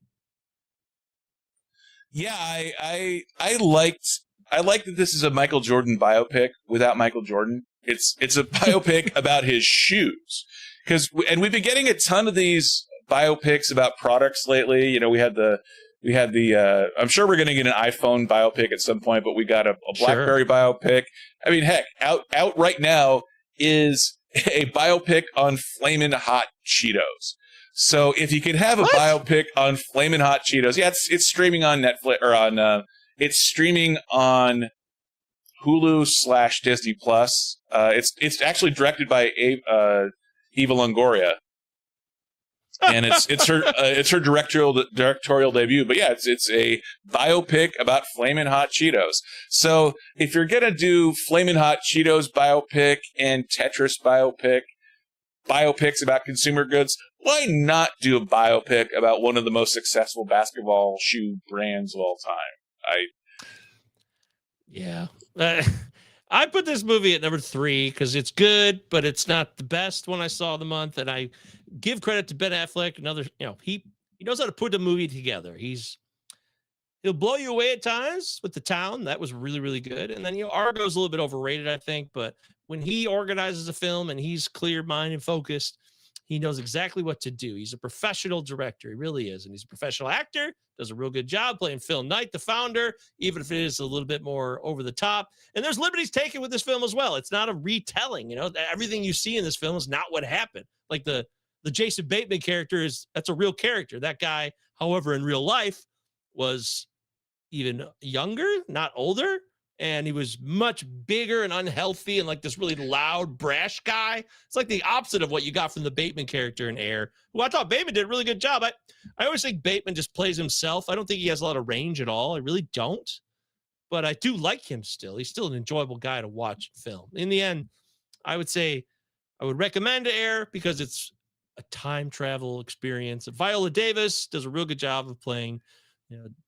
Yeah, I liked that this is a Michael Jordan biopic without Michael Jordan. It's a biopic about his shoes. And we've been getting a ton of these biopics about products lately. We had the I'm sure we're going to get an iPhone biopic at some point, but we got a BlackBerry biopic. I mean, heck, out right now is a biopic on Flamin' Hot Cheetos. So if you could have a What? biopic on Flamin' Hot Cheetos, yeah, it's streaming on Netflix or on it's streaming on Hulu/Disney Plus. It's actually directed by Eva Longoria, and it's her directorial debut. But yeah, it's a biopic about Flamin' Hot Cheetos. So if you're gonna do Flamin' Hot Cheetos biopic and Tetris biopics about consumer goods, why not do a biopic about one of the most successful basketball shoe brands of all time? Yeah. I put this movie at number 3 because it's good, but it's not the best one I saw of the month. And I give credit to Ben Affleck. Another, he knows how to put a movie together. He'll blow you away at times with The Town. That was really, really good. And then, Argo's a little bit overrated, I think. But when he organizes a film and he's clear-minded and focused, he knows exactly what to do. He's a professional director. He really is. And he's a professional actor, does a real good job playing Phil Knight, the founder, even if it is a little bit more over the top. And there's liberties taken with this film as well. It's not a retelling. Everything you see in this film is not what happened. Like the Jason Bateman character that's a real character. That guy, however, in real life was even younger, not older. And he was much bigger and unhealthy and like this really loud, brash guy. It's like the opposite of what you got from the Bateman character in Air, who I thought Bateman did a really good job. I always think Bateman just plays himself. I don't think he has a lot of range at all. I really don't. But I do like him still. He's still an enjoyable guy to watch film. In the end, I would say I would recommend Air because it's a time travel experience. Viola Davis does a real good job of playing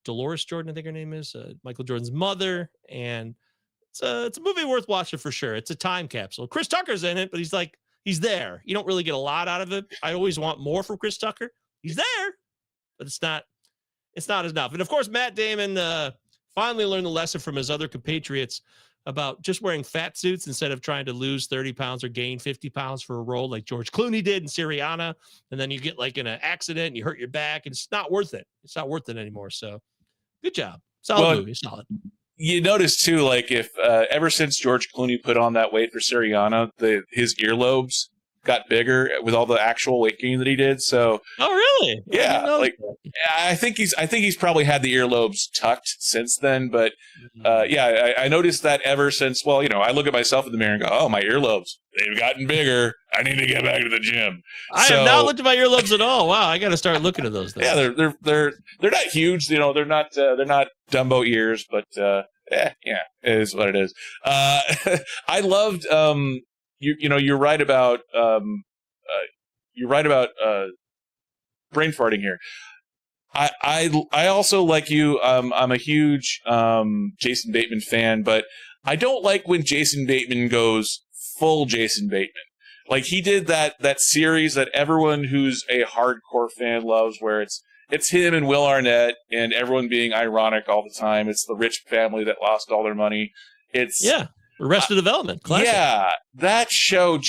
Dolores Jordan, I think her name is, Michael Jordan's mother, and it's a movie worth watching for sure. It's a time capsule. Chris Tucker's in it, but he's there. You don't really get a lot out of it. I always want more from Chris Tucker. He's there, but it's not enough. And of course, Matt Damon finally learned the lesson from his other compatriots about just wearing fat suits instead of trying to lose 30 pounds or gain 50 pounds for a role like George Clooney did in Syriana. And then you get like in an accident and you hurt your back and it's not worth it. It's not worth it anymore. So good job. Solid movie. Solid. You notice too, like if ever since George Clooney put on that weight for Syriana, his earlobes got bigger with all the actual weight gain that he did. So, oh really? Yeah, I think he's probably had the earlobes tucked since then. But I noticed that ever since. Well, I look at myself in the mirror and go, "Oh, my earlobes, they've gotten bigger. I need to get back to the gym." I have not looked at my earlobes at all. Wow, I got to start looking at those things. Yeah, they're not huge. They're not Dumbo ears, but it is what it is. I loved. You're right about brain farting here. I also, like you, I'm a huge Jason Bateman fan, but I don't like when Jason Bateman goes full Jason Bateman. Like he did that series that everyone who's a hardcore fan loves, where it's him and Will Arnett and everyone being ironic all the time. It's the rich family that lost all their money. It's Arrested Development. Classic. Yeah, that show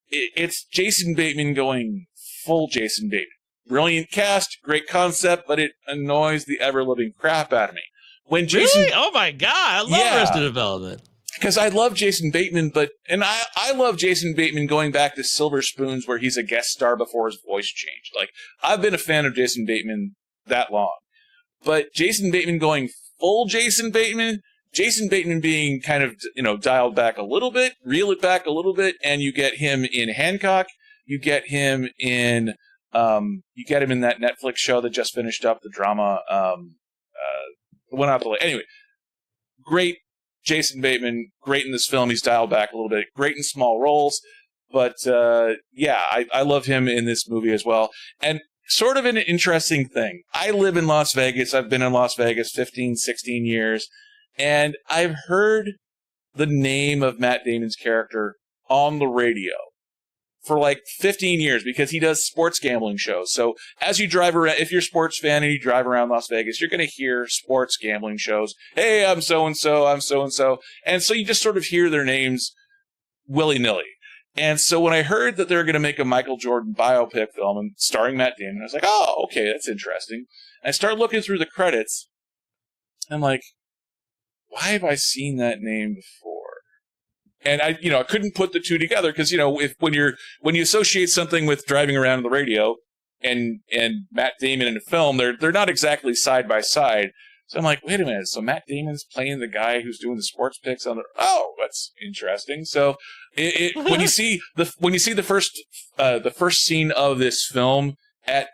it's Jason Bateman going full Jason Bateman. Brilliant cast, great concept, but it annoys the ever-living crap out of me. When Jason, really? Oh my God, I love Arrested Development. Because I love Jason Bateman, I love Jason Bateman going back to Silver Spoons where he's a guest star before his voice changed. Like, I've been a fan of Jason Bateman that long. But Jason Bateman going full Jason Bateman being kind of, dialed back a little bit, reel it back a little bit, and you get him in Hancock, you get him in that Netflix show that just finished up, the drama, went out the way. Anyway, great Jason Bateman, great in this film. He's dialed back a little bit, great in small roles, but I love him in this movie as well. And sort of an interesting thing. I live in Las Vegas. I've been in Las Vegas 15, 16 years. And I've heard the name of Matt Damon's character on the radio for like 15 years because he does sports gambling shows. So as you drive around, if you're a sports fan and you drive around Las Vegas, you're going to hear sports gambling shows. Hey, I'm so-and-so, I'm so-and-so. And so you just sort of hear their names willy-nilly. And so when I heard that they were going to make a Michael Jordan biopic film and starring Matt Damon, I was like, oh, okay, that's interesting. And I started looking through the credits. I'm like, why have I seen that name before? And I couldn't put the two together because, when you associate something with driving around on the radio and Matt Damon in a film, they're not exactly side by side. So I'm like, wait a minute. So Matt Damon's playing the guy who's doing the sports picks that's interesting. So when you see the first scene of this film at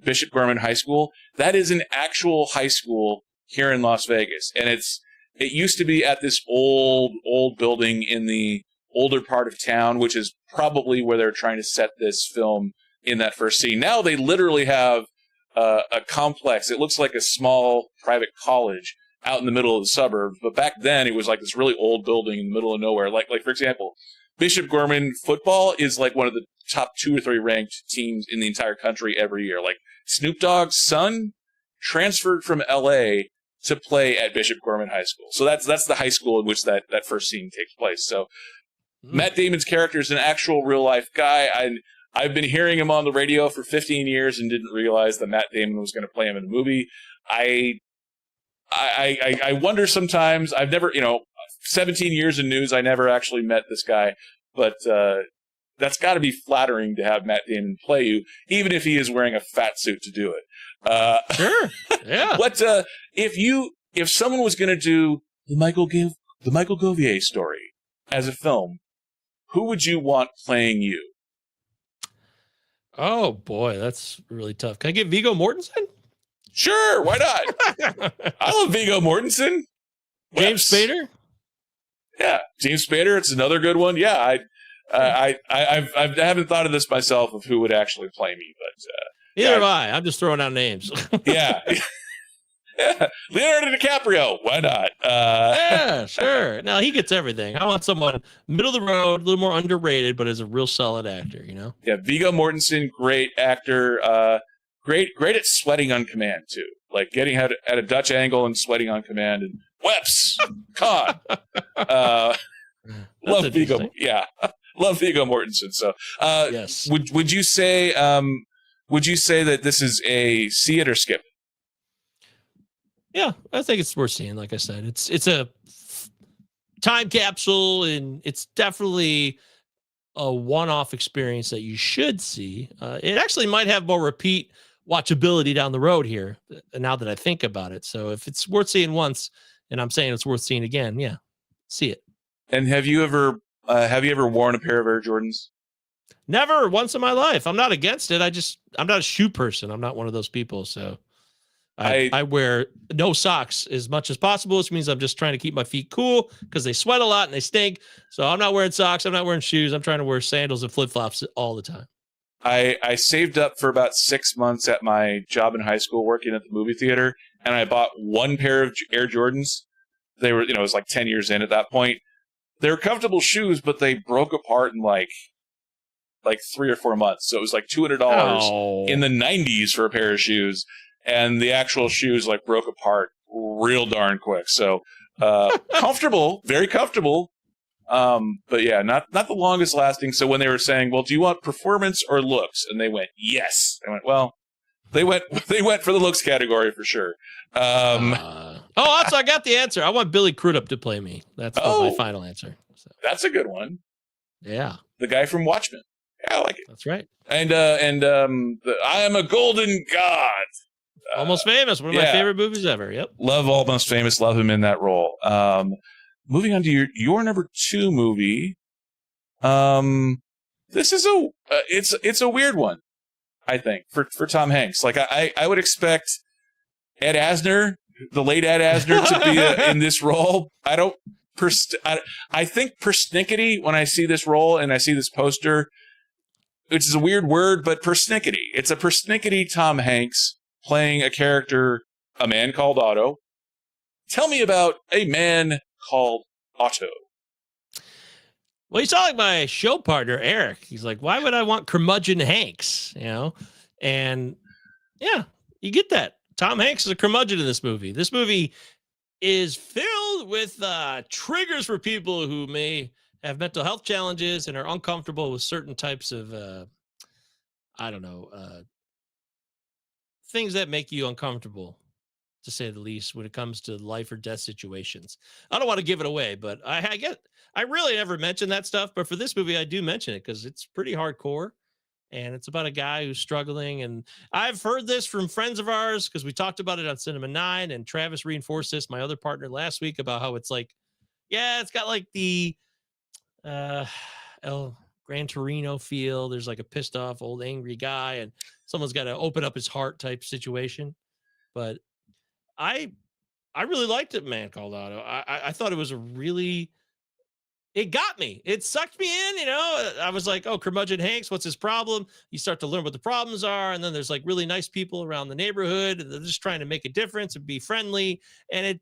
Bishop Gorman High School, that is an actual high school here in Las Vegas, and it used to be at this old building in the older part of town, which is probably where they're trying to set this film in that first scene. Now they literally have a complex. It looks like a small private college out in the middle of the suburbs. But back then, it was like this really old building in the middle of nowhere. Like for example, Bishop Gorman football is like one of the top 2 or 3 ranked teams in the entire country every year. Like Snoop Dogg's son transferred from L.A. to play at Bishop Gorman High School. So that's the high school in which that first scene takes place. So Matt Damon's character is an actual real life guy. I've been hearing him on the radio for 15 years and didn't realize that Matt Damon was going to play him in the movie. I wonder sometimes. I've never, 17 years in news, I never actually met this guy, but that's got to be flattering to have Matt Damon play you, even if he is wearing a fat suit to do it. Sure. Yeah. What if someone was going to do the Michael Govier story as a film, who would you want playing you? Oh boy, that's really tough. Can I get Viggo Mortensen? Sure, why not? I love Viggo Mortensen. James Spader? Yeah, James Spader. It's another good one. Yeah, I haven't thought of this myself of who would actually play me, but neither have I. I'm just throwing out names. Yeah. Yeah. Leonardo DiCaprio. Why not? Yeah, sure. Now he gets everything. I want someone middle of the road, a little more underrated, but is a real solid actor. Yeah, Viggo Mortensen, great actor. Great at sweating on command too. Like getting at a Dutch angle and sweating on command and Weps. Con. Love Viggo. Yeah. Love Viggo Mortensen. So yes. Would you say that this is a see it or skip? Yeah, I think it's worth seeing. Like I said, it's a time capsule, and it's definitely a one-off experience that you should see. It actually might have more repeat watchability down the road here, now that I think about it. So if it's worth seeing once, and I'm saying it's worth seeing again, yeah, see it. And have you ever worn a pair of Air Jordans? Never once in my life. I'm not against it. I'm not a shoe person. I'm not one of those people. So I wear no socks as much as possible, which means I'm just trying to keep my feet cool because they sweat a lot and they stink. So I'm not wearing socks. I'm not wearing shoes. I'm trying to wear sandals and flip-flops all the time. I saved up for about 6 months at my job in high school working at the movie theater, and I bought one pair of Air Jordans. They were, it was like 10 years in at that point. They were comfortable shoes, but they broke apart in like 3 or 4 months. So it was like $200 in the 90s for a pair of shoes. And the actual shoes broke apart real darn quick. So comfortable, very comfortable. But yeah, not the longest lasting. So when they were saying, well, do you want performance or looks? And they went, yes. I went, well, they went for the looks category for sure. Also, I got the answer. I want Billy Crudup to play me. That's my final answer. So. That's a good one. Yeah. The guy from Watchmen. Yeah, I like it. That's right. And I Am a Golden God. Almost Famous, one of my favorite movies ever. Yep. Love Almost Famous. Love him in that role. Moving on to your number 2 movie. This is it's a weird one, I think, for Tom Hanks. I would expect Ed Asner, the late Ed Asner, to be in this role. I think persnickety when I see this role and I see this poster, which is a weird word, but persnickety. It's a persnickety Tom Hanks playing a character, a man called Otto. Tell me about A Man Called Otto. Well, you sound like my show partner, Eric. He's like, why would I want curmudgeon Hanks? And yeah, you get that. Tom Hanks is a curmudgeon in this movie. This movie is filled with triggers for people who may have mental health challenges and are uncomfortable with certain types of, things that make you uncomfortable. to say the least, when it comes to life or death situations. I don't want to give it away, but I really never mention that stuff. But for this movie, I do mention it because it's pretty hardcore. And it's about a guy who's struggling. And I've heard this from friends of ours because we talked about it on Cinema 9. And Travis reinforced this, my other partner, last week, about how it's like, yeah, it's got like the uh, El Gran Torino feel. There's like a pissed off old angry guy, and someone's got to open up his heart type situation. But I I really liked it, Man Called Otto. I thought it was a really, it got me. It sucked me in, you know. I was like, oh, curmudgeon Hanks, what's his problem? You start to learn what the problems are, and then there's like really nice people around the neighborhood. They're just trying to make a difference and be friendly. And it,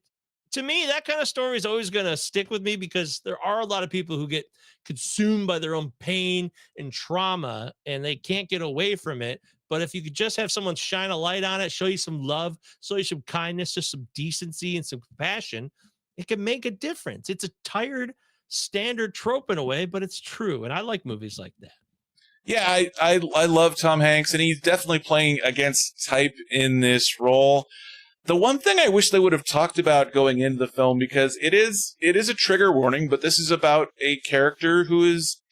to me, that kind of story is always going to stick with me because there are a lot of people who get consumed by their own pain and trauma, and they can't get away from it. But if you could just have someone shine a light on it, show you some love, show you some kindness, just some decency and some compassion, it can make a difference. It's a tired standard trope in a way, but it's true. And I like movies like that. Yeah, I love Tom Hanks, and he's definitely playing against type in this role. The one thing I wish they would have talked about going into the film, because it is a trigger warning, but this is about a character who is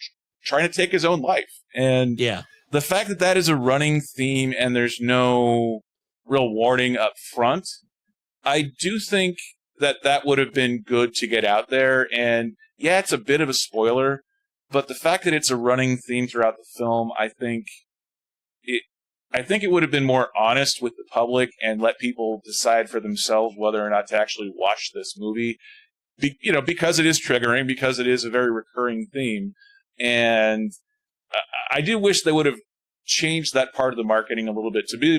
trying to take his own life. And yeah, the fact that that is a running theme and there's no real warning up front, I do think that that would have been good to get out there. And yeah, it's a bit of a spoiler, but the fact that it's a running theme throughout the film, I think it would have been more honest with the public and let people decide for themselves whether or not to actually watch this movie. Because it is triggering, because it is a very recurring theme. And I do wish they would have changed that part of the marketing a little bit to be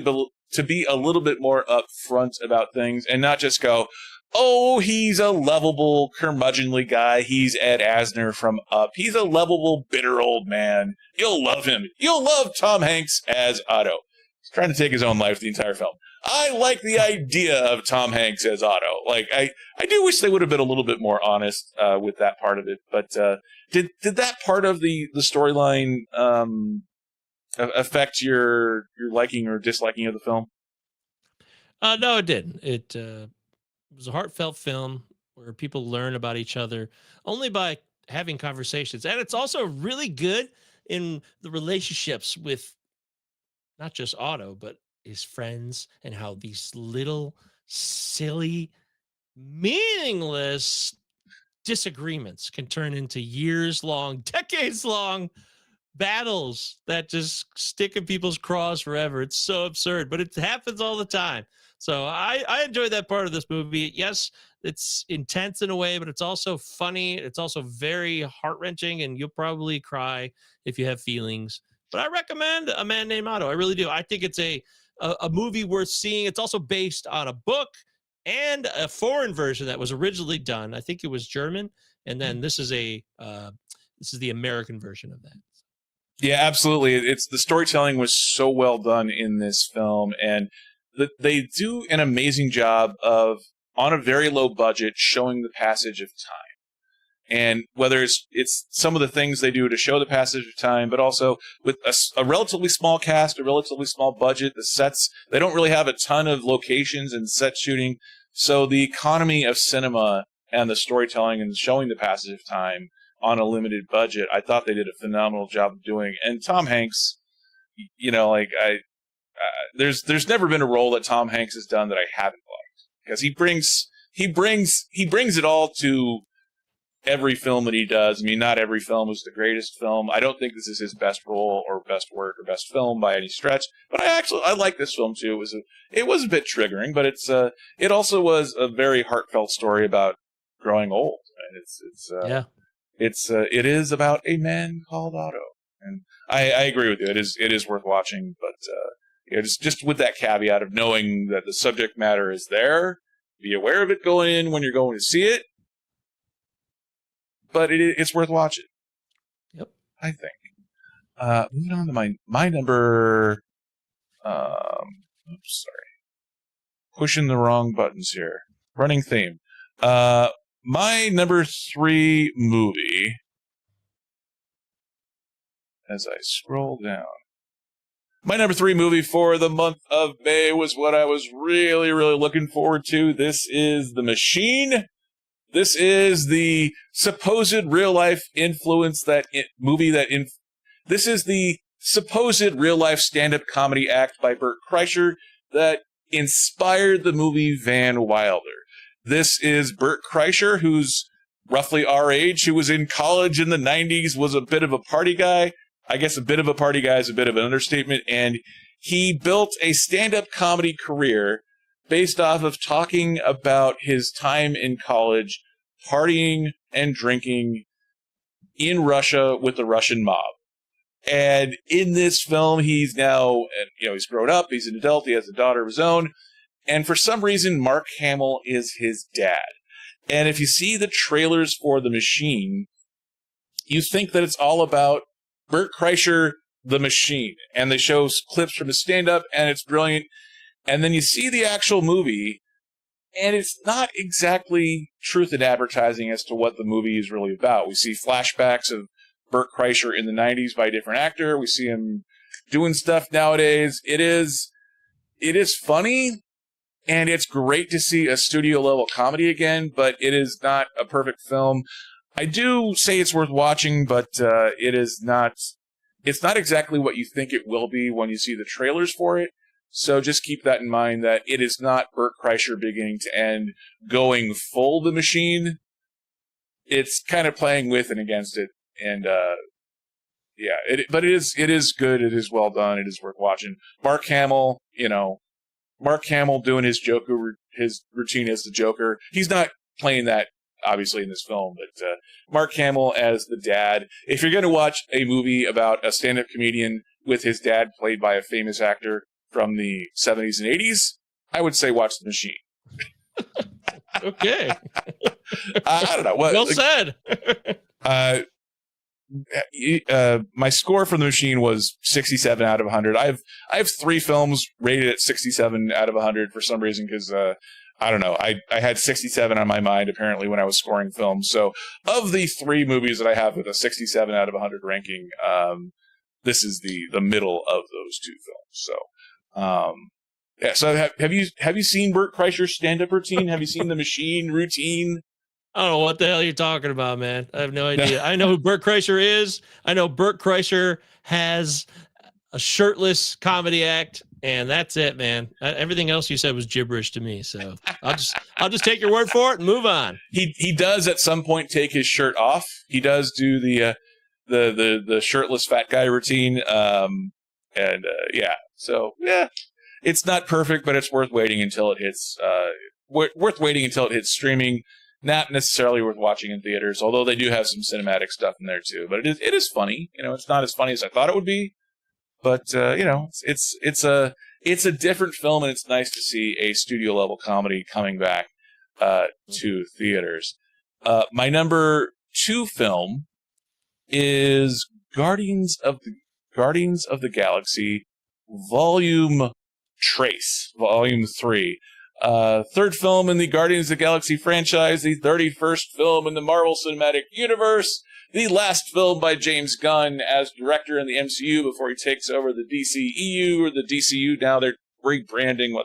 a little bit more upfront about things and not just go, oh, he's a lovable, curmudgeonly guy. He's Ed Asner from Up. He's a lovable, bitter old man. You'll love him. You'll love Tom Hanks as Otto. He's trying to take his own life the entire film. I like the idea of Tom Hanks as Otto. Like, I do wish they would have been a little bit more honest with that part of it. But did that part of the storyline affect your liking or disliking of the film? No, it didn't. It was a heartfelt film where people learn about each other only by having conversations. And it's also really good in the relationships with not just Otto, but his friends, and how these little silly, meaningless disagreements can turn into years long, decades long battles that just stick in people's craws forever. It's so absurd, but it happens all the time. So I enjoyed that part of this movie. Yes, it's intense in a way, but it's also funny. It's also very heart-wrenching, and you'll probably cry if you have feelings. But I recommend A Man Named Otto. I really do. I think it's a movie worth seeing. It's also based on a book and a foreign version that was originally done. I think it was German, and then this is the American version of that. Yeah, absolutely. It's the storytelling was so well done in this film, and they do an amazing job of, on a very low budget, showing the passage of time. And whether it's some of the things they do to show the passage of time, but also with a relatively small cast, a relatively small budget, the sets, they don't really have a ton of locations and set shooting. So the economy of cinema and the storytelling and showing the passage of time on a limited budget, I thought they did a phenomenal job of doing. And Tom Hanks, there's never been a role that Tom Hanks has done that I haven't liked, because he brings it all to every film that he does. I mean, not every film is the greatest film. I don't think this is his best role or best work or best film by any stretch. But I like this film too. It was a bit triggering, but it also was a very heartfelt story about growing old. And it is about a man called Otto. And I agree with you. It is worth watching, but just with that caveat of knowing that the subject matter is there. Be aware of it going in when you're going to see it. But it's worth watching. Yep, I think. Moving on to my number. Oops, sorry, pushing the wrong buttons here. Running theme. My number 3 movie, as I scroll down. My number 3 movie for the month of May was what I was really, really looking forward to. This is The Machine. This is the supposed real-life influence this is the supposed real-life stand-up comedy act by Bert Kreischer that inspired the movie Van Wilder. This is Bert Kreischer, who's roughly our age, who was in college in the 90s, was a bit of a party guy. I guess a bit of a party guy is a bit of an understatement. And he built a stand-up comedy career based off of talking about his time in college, partying and drinking in Russia with the Russian mob. And in this film, he's now, he's grown up, he's an adult, he has a daughter of his own. And for some reason, Mark Hamill is his dad. And if you see the trailers for The Machine, you think that it's all about Bert Kreischer, The Machine. And they show clips from his stand-up, and it's brilliant. And then you see the actual movie, and it's not exactly truth in advertising as to what the movie is really about. We see flashbacks of Bert Kreischer in the 90s by a different actor. We see him doing stuff nowadays. It is funny, and it's great to see a studio-level comedy again, but it is not a perfect film. I do say it's worth watching, but it's not exactly what you think it will be when you see the trailers for it. So just keep that in mind, that it is not Bert Kreischer beginning to end going full The Machine. It's kind of playing with and against it. And but it is good. It is well done. It is worth watching. Mark Hamill doing his routine as the Joker. He's not playing that obviously in this film, but Mark Hamill as the dad. If you're going to watch a movie about a stand-up comedian with his dad played by a famous actor from the 70s and 80s, I would say watch The Machine. Okay. I don't know. Well said. My score for The Machine was 67 out of 100. I have 3 films rated at 67 out of 100 for some reason, because I don't know. I had 67 on my mind apparently when I was scoring films. So of the 3 movies that I have with a 67 out of 100 ranking, this is the middle of those 2 films. So So have you seen Bert Kreischer's stand-up routine? Have you seen The Machine routine? I don't know what the hell you're talking about, man. I have no idea. I know who Bert Kreischer is. I know Bert Kreischer has a shirtless comedy act, and that's it, man. Everything else you said was gibberish to me. So I'll just take your word for it and move on. He does at some point take his shirt off. He does do the shirtless fat guy routine. So yeah, it's not perfect, but it's worth waiting until it hits. Worth waiting until it hits streaming. Not necessarily worth watching in theaters, although they do have some cinematic stuff in there too. But it is funny. It's not as funny as I thought it would be, but it's a different film, and it's nice to see a studio level comedy coming back to theaters. My number 2 film is Guardians of the Galaxy Volume 3. Third film in the Guardians of the Galaxy franchise, the 31st film in the Marvel Cinematic Universe, the last film by James Gunn as director in the MCU before he takes over the DCEU or the DCU. Now they're rebranding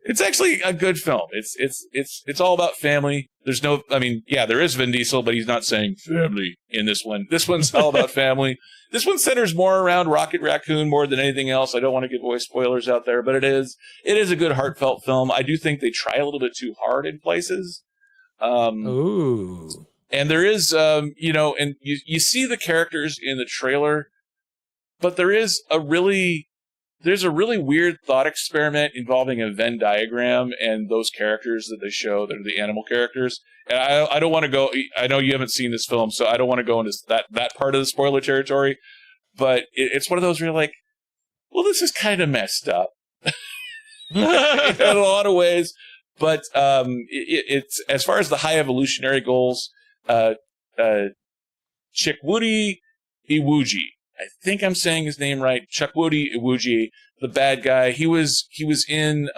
it's actually a good film. It's all about family. There is Vin Diesel, but he's not saying family in this one. This one's all about family. This one centers more around Rocket Raccoon more than anything else. I don't want to give away spoilers out there, but it is a good heartfelt film. I do think they try a little bit too hard in places. Ooh. And there is, and you see the characters in the trailer, but there's a really weird thought experiment involving a Venn diagram and those characters that they show that are the animal characters. And I don't want to go, I know you haven't seen this film, so I don't want to go into that part of the spoiler territory, but it's one of those where you're like, well, this is kind of messed up in a lot of ways. But it's as far as the high evolutionary goals, Chikwudi Iwuji. I think I'm saying his name right. Chikwudi Iwuji, the bad guy. He was in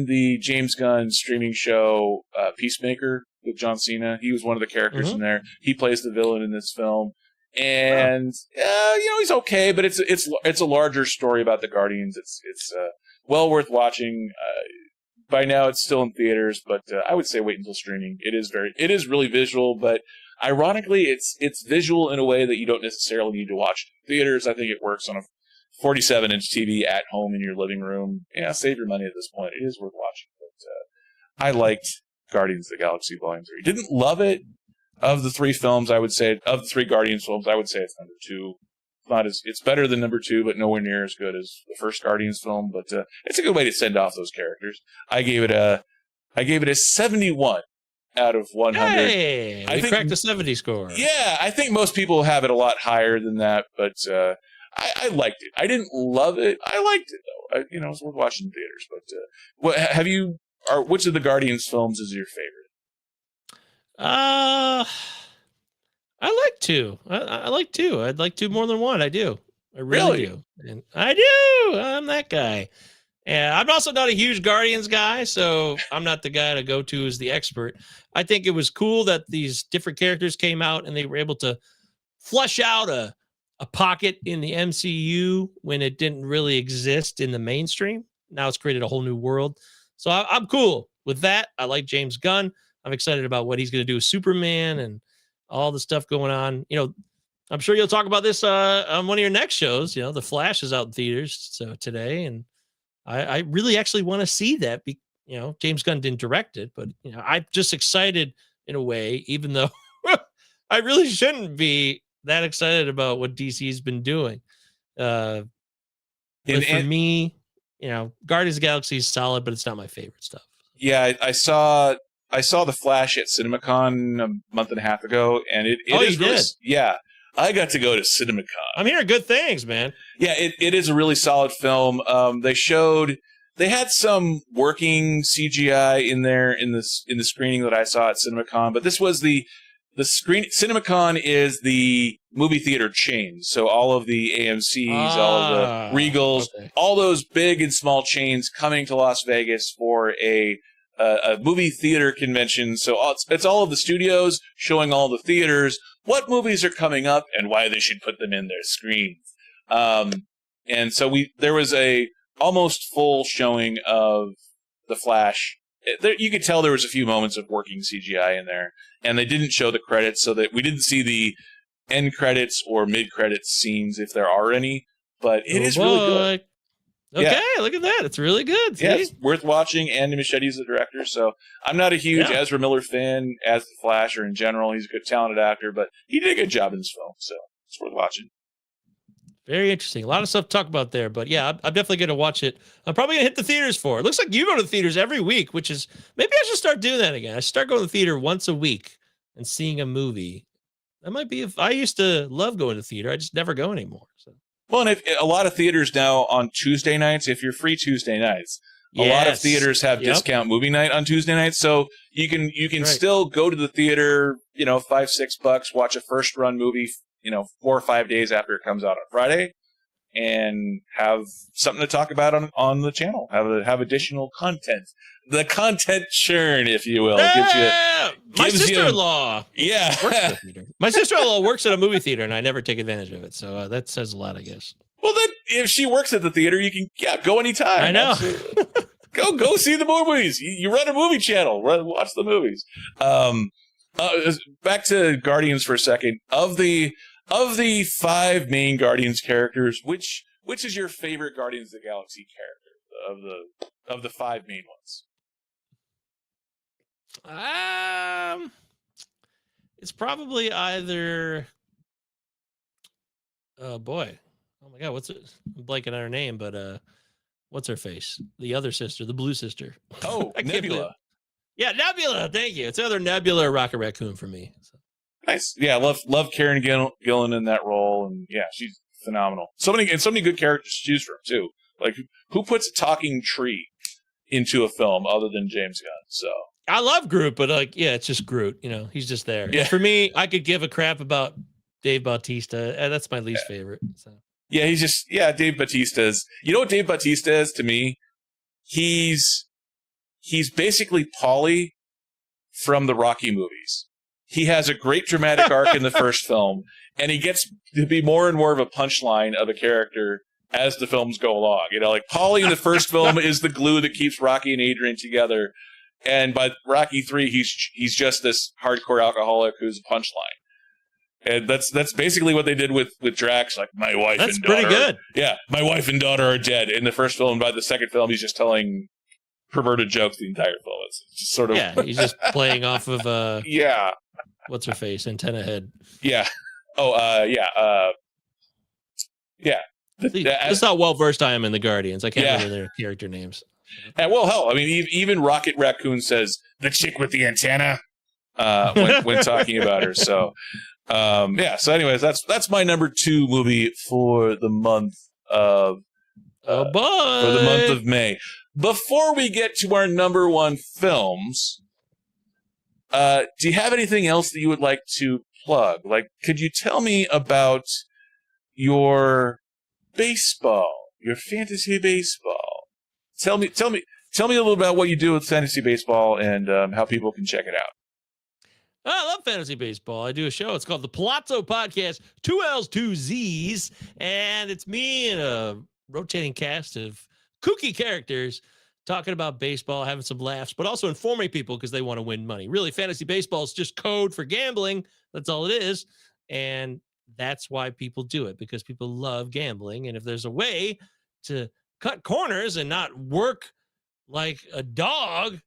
the James Gunn streaming show Peacemaker with John Cena. He was one of the characters in there. He plays the villain in this film, And he's okay, but it's a larger story about the Guardians. It's well worth watching. By now, it's still in theaters, but I would say wait until streaming. It is really visual, but ironically, it's visual in a way that you don't necessarily need to watch it in theaters. I think it works on a 47-inch TV at home in your living room. Yeah, save your money at this point. It is worth watching. But I liked Guardians of the Galaxy Volume 3. Didn't love it. Of the three films, I would say, of the three Guardians films, I would say it's number 2. It's better than number 2, but nowhere near as good as the first Guardians film. But it's a good way to send off those characters. I gave it a 71 out of 100. Hey, we cracked the 70 score. Yeah, I think most people have it a lot higher than that, but I liked it. I didn't love it. I liked it though. It's worth watching in theaters. But which of the Guardians films is your favorite? I like 2. I like 2. I'd like 2 more than 1. I do. I really do. And I do. I'm that guy. And I'm also not a huge Guardians guy, so I'm not the guy to go to as the expert. I think it was cool that these different characters came out and they were able to flush out a pocket in the MCU when it didn't really exist in the mainstream. Now it's created a whole new world. So I'm cool with that. I like James Gunn. I'm excited about what he's going to do with Superman and all the stuff going on. I'm sure you'll talk about this on one of your next shows. The Flash is out in theaters today, and I really actually want to see that. James Gunn didn't direct it, but I'm just excited in a way, even though I really shouldn't be that excited about what DC's been doing. But for me, Guardians of the Galaxy is solid, but it's not my favorite stuff. Yeah, I saw The Flash at CinemaCon a month and a half ago, and it is really, yeah, I got to go to CinemaCon. I'm hearing good things, man. Yeah, it is a really solid film. They had some working CGI in there in the screening that I saw at CinemaCon, but this was the screen. CinemaCon is the movie theater chain, so all of the AMCs, all of the Regals, all those big and small chains coming to Las Vegas for a movie theater convention. So it's all of the studios showing all the theaters what movies are coming up and why they should put them in their screens. And so there was a almost full showing of The Flash. You could tell there was a few moments of working CGI in there, and they didn't show the credits, so that we didn't see the end credits or mid credits scenes if there are any. But it is really good. Okay, look at that. It's really good. See? Yeah, it's worth watching. Andy Muschietti's the director, so I'm not a huge Ezra Miller fan as The Flash or in general. He's a good, talented actor, but he did a good job in this film, so it's worth watching. Very interesting. A lot of stuff to talk about there, but yeah, I'm definitely going to watch it. I'm probably going to hit the theaters for it. Looks like you go to the theaters every week, which is, maybe I should start doing that again. I start going to the theater once a week and seeing a movie. That might be, I used to love going to the theater. I just never go anymore, so. Well, and a lot of theaters now on Tuesday nights, if you're free Tuesday nights, a lot of theaters have discount movie night on Tuesday nights, so you can still go to the theater, $5-6, watch a first run movie, 4 or 5 days after it comes out on Friday, and have something to talk about on the channel. Have additional content. The content churn, if you will. My sister-in-law. Yeah. My sister-in-law works at a movie theater, and I never take advantage of it. So that says a lot, I guess. Well, then, if she works at the theater, you can go anytime. I know. Go see the movies. You run a movie channel. Watch the movies. Back to Guardians for a second. Of the 5 main Guardians characters, which is your favorite Guardians of the Galaxy character of the 5 main ones? It's probably either. Oh boy! Oh my God! What's it? I'm blanking on her name, but what's her face? The other sister, the blue sister. Oh, Nebula. Yeah, Nebula. Thank you. It's either Nebula or Rocket Raccoon for me. So. Nice. Yeah, love Karen Gillan in that role, and yeah, she's phenomenal. So many good characters to choose from too. Like who puts a talking tree into a film other than James Gunn? So I love Groot, but it's just Groot. He's just there. Yeah. For me, I could give a crap about Dave Bautista. That's my least favorite. So. Yeah, he's just Dave Bautista's. You know what Dave Bautista is to me? He's basically Paulie from the Rocky movies. he has a great dramatic arc in the first film, and he gets to be more and more of a punchline of a character as the films go along. You know, like Paulie in the first film is the glue that keeps Rocky and Adrian together, and by Rocky 3, he's just this hardcore alcoholic who's a punchline. And that's basically what they did with Drax. Like, my wife and daughter. That's pretty good. Yeah, my wife and daughter are dead in the first film. And by the second film, he's just telling perverted jokes the entire film. It's just sort of... Yeah, he's just playing off of... yeah. What's her face? Antenna Head. Yeah. Oh, yeah. Yeah. That's how well-versed I am in the Guardians. I can't remember their character names. And, well, hell, I mean, even Rocket Raccoon says, the chick with the antenna, when talking about her. So... yeah, so anyways, that's my number 2 movie for the month of for the month of May. Before we get to our number 1 films, do you have anything else that you would like to plug? Like, could you tell me about your baseball, your fantasy baseball? Tell me a little about what you do with fantasy baseball and how people can check it out. I love fantasy baseball. I do a show. It's called the Palazzo Podcast, 2 L's, 2 Z's. And it's me and a rotating cast of kooky characters talking about baseball, having some laughs, but also informing people because they want to win money. Really, fantasy baseball is just code for gambling. That's all it is. And that's why people do it, because people love gambling. And if there's a way to cut corners and not work like a dog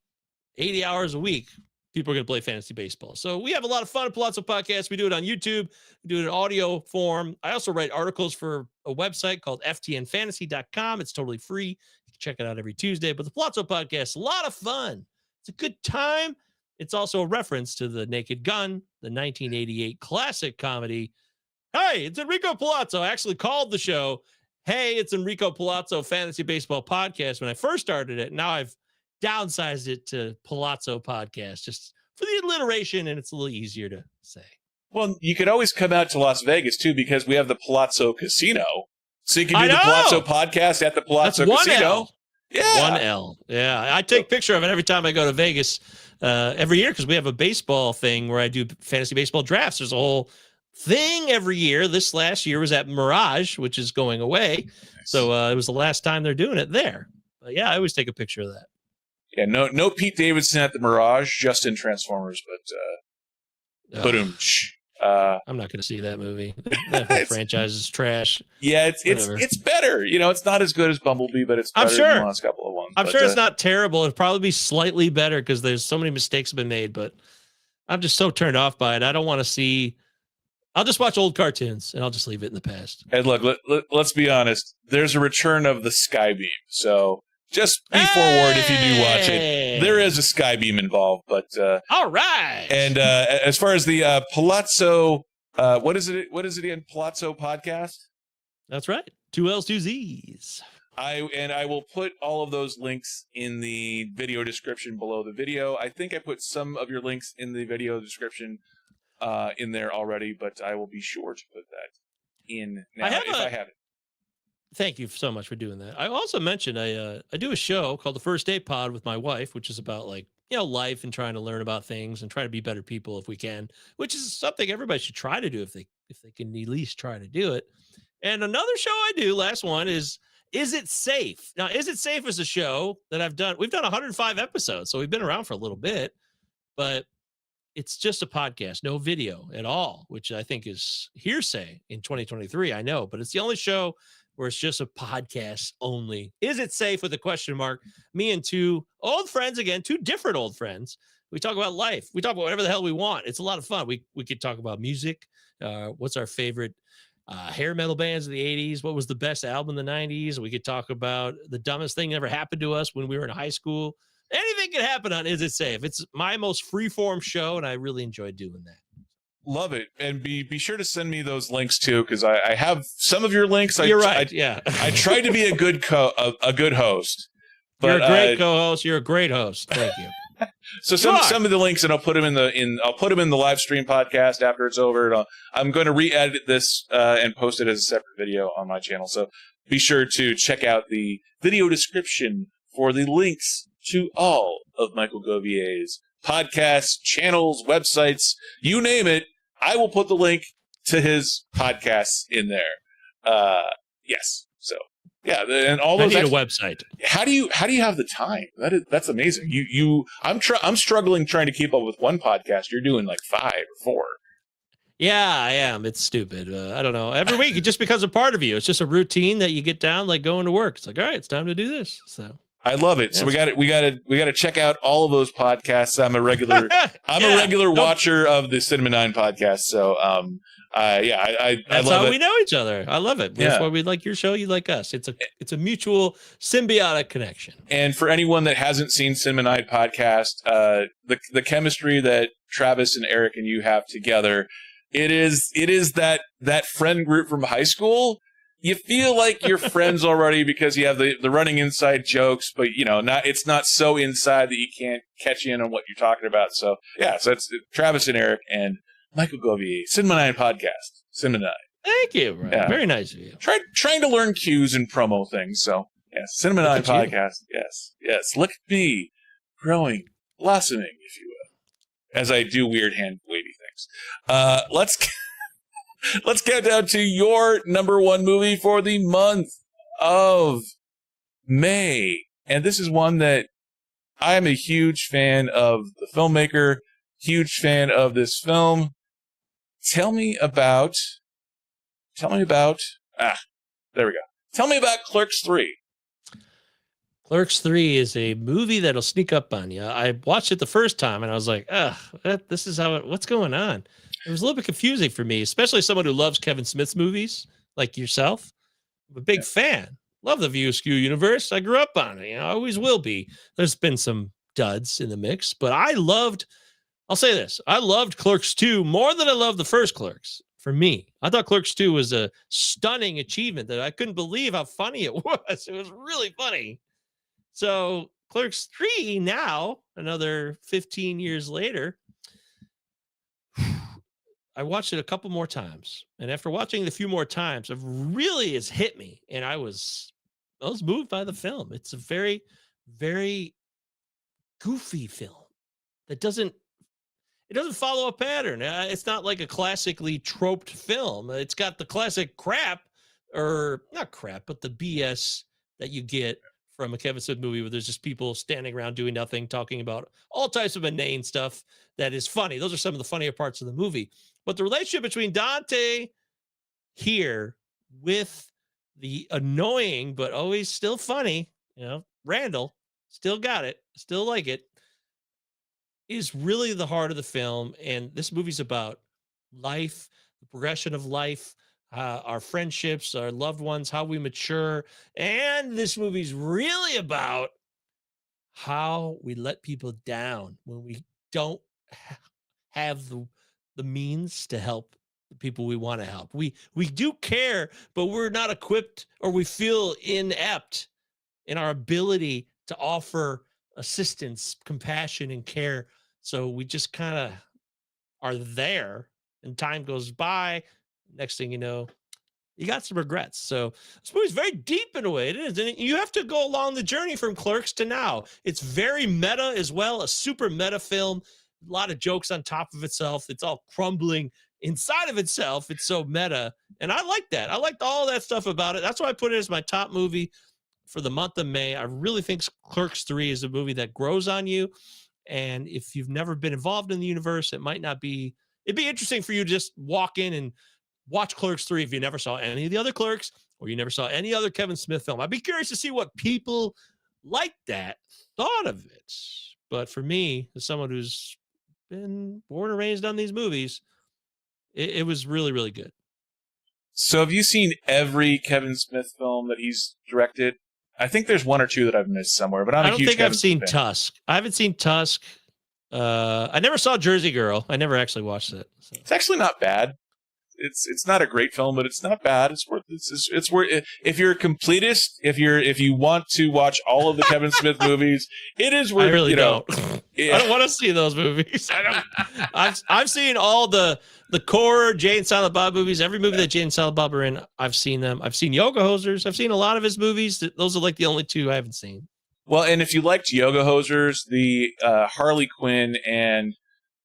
80 hours a week, people are going to play fantasy baseball. So we have a lot of fun at Palazzo Podcast. We do it on YouTube. We do it in audio form. I also write articles for a website called ftnfantasy.com. It's totally free. You can check it out every Tuesday. But the Palazzo Podcast, a lot of fun. It's a good time. It's also a reference to The Naked Gun, the 1988 classic comedy. Hey, it's Enrico Palazzo. I actually called the show, hey, it's Enrico Palazzo Fantasy Baseball Podcast when I first started it. Now I've downsized it to Palazzo Podcast just for the alliteration, and it's a little easier to say. Well, you could always come out to Las Vegas too, because we have the Palazzo Casino, so you can do the Palazzo Podcast at the Palazzo Casino. L. Yeah, 1L. Yeah, I take a picture of it every time I go to Vegas every year, because we have a baseball thing where I do fantasy baseball drafts. There's a whole thing every year. This last year was at Mirage, which is going away. Nice. So it was the last time they're doing it there. But yeah, I always take a picture of that. Yeah, no Pete Davidson at the Mirage, just in Transformers, but I'm not going to see that movie. That whole franchise is trash. Yeah, it's better. You know, it's not as good as Bumblebee, but it's better than the last couple of ones. I'm sure it's not terrible. It'll probably be slightly better because there's so many mistakes have been made, but I'm just so turned off by it. I don't want to see... I'll just watch old cartoons, and I'll just leave it in the past. And look, let's be honest. There's a return of the Skybeam, so... Just be forewarned if you do watch it. There is a Skybeam involved, but all right. And as far as the Palazzo, what is it again? Palazzo Podcast. That's right. 2 L's, 2 Z's. I will put all of those links in the video description below the video. I think I put some of your links in the video description in there already, but I will be sure to put that in now if I have it. Thank you so much for doing that. I also mentioned I do a show called The First Date Pod with my wife, which is about life and trying to learn about things and try to be better people if we can, which is something everybody should try to do if they can at least try to do it. And another show I do, last one, is It Safe? Now, Is It Safe is a show that I've done. We've done 105 episodes, so we've been around for a little bit, but it's just a podcast, no video at all, which I think is hearsay in 2023. I know, but it's the only show where it's just a podcast only. Is it safe with a question mark? Me and 2 old friends, again, 2 different old friends. We talk about life. We talk about whatever the hell we want. It's a lot of fun. We could talk about music. What's our favorite hair metal bands of the 80s? What was the best album in the 90s? We could talk about the dumbest thing that ever happened to us when we were in high school. Anything can happen on Is It Safe? It's my most freeform show, and I really enjoy doing that. Love it. And be sure to send me those links too, because I have some of your links. You're right. Yeah. I tried to be a good host. But, you're a great co-host. You're a great host. Thank you. So some of the links, and I'll put them in the live stream podcast after it's over. And I'm going to re-edit this and post it as a separate video on my channel. So be sure to check out the video description for the links to all of Michael Govier's podcasts, channels, websites, you name it. I will put the link to his podcasts in there. Yes. So yeah, and all those. I need a website. How do you have the time? That's amazing. I'm struggling trying to keep up with one podcast. You're doing like 5 or 4. Yeah, I am. It's stupid. I don't know. Every week it just becomes a part of you. It's just a routine that you get down, like going to work. It's like, all right, it's time to do this. So I love it. So we got to check out all of those podcasts. I'm a regular watcher of the Cinema 9 podcast. So I that's love how it. we know each other. I love it. That's why we like your show. You like us. It's a mutual symbiotic connection. And for anyone that hasn't seen Cinema 9 podcast, the chemistry that Travis and Eric and you have together, it is that friend group from high school. You feel like you're friends already because you have the running inside jokes, but it's not so inside that you can't catch in on what you're talking about. So yeah, so it's Travis and Eric and Michael Govier, Cinema 9 podcast, Cinema 9. Thank you, Brian. Yeah. Very nice of you. Trying to learn cues and promo things. So yes, Cinema 9 podcast. Yes. Look at me growing, blossoming, if you will, as I do weird hand wavy things. Let's get down to your number 1 movie for the month of May. And this is one that I am a huge fan of the filmmaker, huge fan of this film. Tell me about, there we go. Tell me about Clerks 3. Clerks 3 is a movie that'll sneak up on you. I watched it the first time and I was like, this is what's going on? It was a little bit confusing for me, especially someone who loves Kevin Smith's movies like yourself. I'm a big fan. Love the View Askew universe. I grew up on it. I always will be. There's been some duds in the mix, but I'll say this. I loved Clerks 2 more than I loved the first Clerks. For me, I thought Clerks 2 was a stunning achievement that I couldn't believe how funny it was. It was really funny. So Clerks 3 now, another 15 years later, I watched it a couple more times. And after watching it a few more times, it really has hit me. And I was moved by the film. It's a very, very goofy film that doesn't follow a pattern. It's not like a classically troped film. It's got the classic crap, or not crap, but the BS that you get from a Kevin Smith movie where there's just people standing around doing nothing, talking about all types of inane stuff that is funny. Those are some of the funnier parts of the movie. But the relationship between Dante here with the annoying but always still funny, Randall, still got it, still like it, is really the heart of the film. And this movie's about life, the progression of life, our friendships, our loved ones, how we mature. And this movie's really about how we let people down when we don't have the means to help the people we want to help. We do care, but we're not equipped, or we feel inept in our ability to offer assistance, compassion, and care. So we just kind of are there, and time goes by. Next thing you know, you got some regrets. So this movie's very deep in a way. It is. And you have to go along the journey from Clerks to now. It's very meta as well, a super meta film. A lot of jokes on top of itself. It's all crumbling inside of itself. It's so meta. And I like that. I liked all that stuff about it. That's why I put it as my top movie for the month of May. I really think Clerks 3 is a movie that grows on you. And if you've never been involved in the universe, it'd be interesting for you to just walk in and watch Clerks 3 if you never saw any of the other Clerks, or you never saw any other Kevin Smith film. I'd be curious to see what people like that thought of it. But for me, as someone who's been born and raised on these movies, it was really, really good. So have you seen every Kevin Smith film that he's directed? I think there's 1 or 2 that I've missed somewhere, but I don't think I've seen Tusk. I haven't seen Tusk. I never saw Jersey Girl. I never actually watched it. So. It's actually not bad. It's not a great film, but it's not bad. It's worth if you're a completist, if you want to watch all of the Kevin Smith movies, it is worth. I really don't. Yeah. I don't want to see those movies. I've seen all the core Jay and Silent Bob movies. Every movie that Jay and Silent Bob are in, I've seen them. I've seen Yoga Hosers. I've seen a lot of his movies. Those are like the only 2 I haven't seen. Well, and if you liked Yoga Hosers, the Harley Quinn and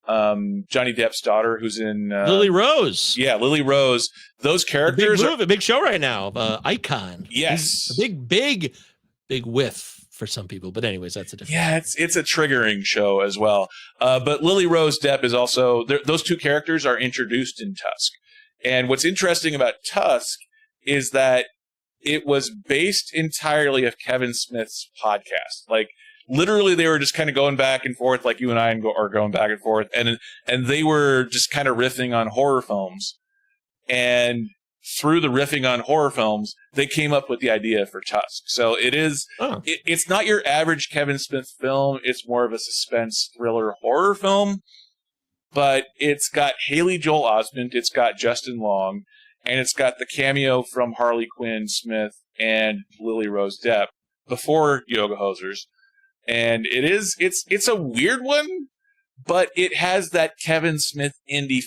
Johnny Depp's daughter, who's in Lily Rose. Yeah, Lily Rose. Those characters a big show right now. Icon. Yes. A big whiff for some people. But anyways, that's a different. Yeah, it's a triggering show as well. But Lily Rose Depp is also, those two characters are introduced in Tusk. And what's interesting about Tusk is that it was based entirely of Kevin Smith's podcast. Like, literally, they were just kind of going back and forth, like you and I are going back and forth, and they were just kind of riffing on horror films. And through the riffing on horror films, they came up with the idea for Tusk. So it is, it's not your average Kevin Smith film. It's more of a suspense thriller horror film. But it's got Haley Joel Osment, it's got Justin Long, and it's got the cameo from Harley Quinn Smith and Lily Rose Depp before Yoga Hosers. And it's a weird one, but it has that Kevin Smith indie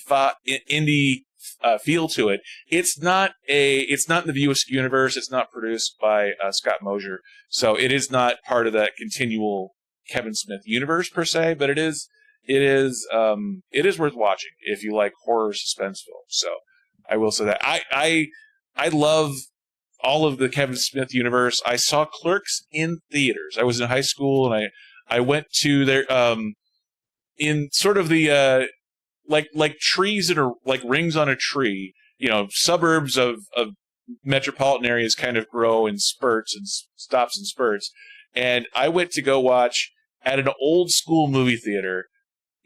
feel to it. It's not in the View Askew universe. It's not produced by Scott Mosier, so it is not part of that continual Kevin Smith universe per se. But it is worth watching if you like horror suspense films. So I will say that I love all of the Kevin Smith universe. I saw Clerks in theaters. I was in high school, and I went to their in sort of the like trees that are like rings on a tree. You know, suburbs of metropolitan areas kind of grow in spurts and stops and spurts. And I went to go watch at an old school movie theater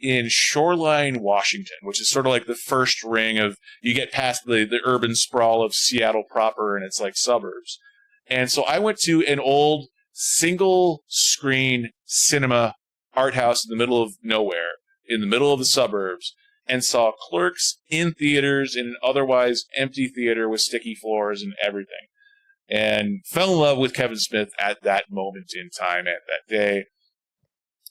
in Shoreline, Washington, which is sort of like the first ring of, you get past the urban sprawl of Seattle proper, and it's like suburbs. And so I went to an old single screen cinema art house in the middle of nowhere, in the middle of the suburbs, and saw Clerks in theaters in an otherwise empty theater with sticky floors and everything. And fell in love with Kevin Smith at that moment in time, at that day.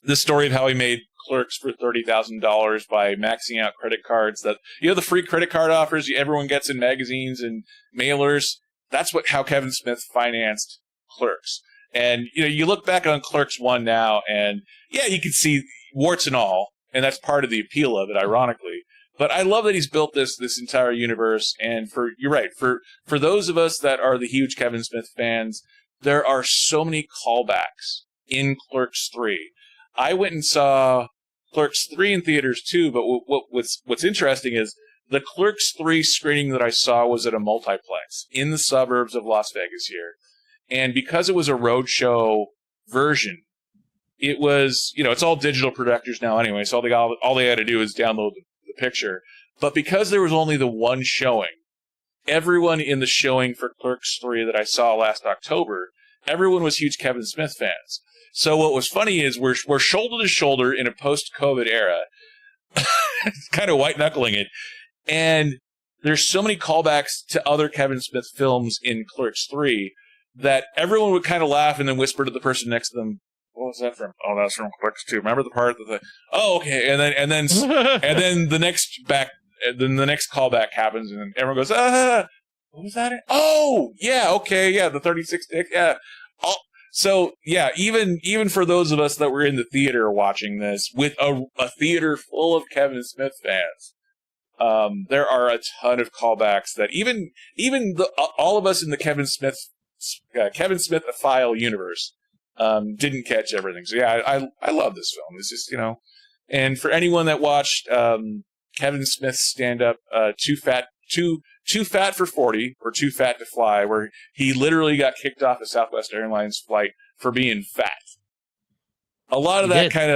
The story of how he made Clerks for $30,000 by maxing out credit cards, that, the free credit card offers everyone gets in magazines and mailers. That's how Kevin Smith financed Clerks. And you look back on Clerks 1 now, and yeah, you can see warts and all, and that's part of the appeal of it, ironically. But I love that he's built this entire universe. And you're right, for those of us that are the huge Kevin Smith fans, there are so many callbacks in Clerks 3. I went and saw Clerks 3 in theaters too, but what's interesting is the Clerks 3 screening that I saw was at a multiplex in the suburbs of Las Vegas here. And because it was a roadshow version, it was, it's all digital projectors now anyway, so all they had to do is download the picture. But because there was only the one showing, everyone in the showing for Clerks 3 that I saw last October, everyone was huge Kevin Smith fans. So what was funny is we're shoulder to shoulder in a post-COVID era, kind of white-knuckling it, and there's so many callbacks to other Kevin Smith films in Clerks 3 that everyone would kind of laugh and then whisper to the person next to them, "What was that from?" "Oh, that's from Clerks 2. Remember the part that oh, okay." And then the next callback happens, and everyone goes, "What was that? Oh, yeah, okay, yeah, the 36 dick, yeah." So, yeah, even for those of us that were in the theater watching this, with a theater full of Kevin Smith fans, there are a ton of callbacks that even all of us in the Kevin Smith-ophile universe didn't catch everything. So, yeah, I love this film. It's just, and for anyone that watched Kevin Smith's stand-up, Too Fat for 40, or Too Fat to Fly, where he literally got kicked off a Southwest Airlines flight for being fat. A lot of that kind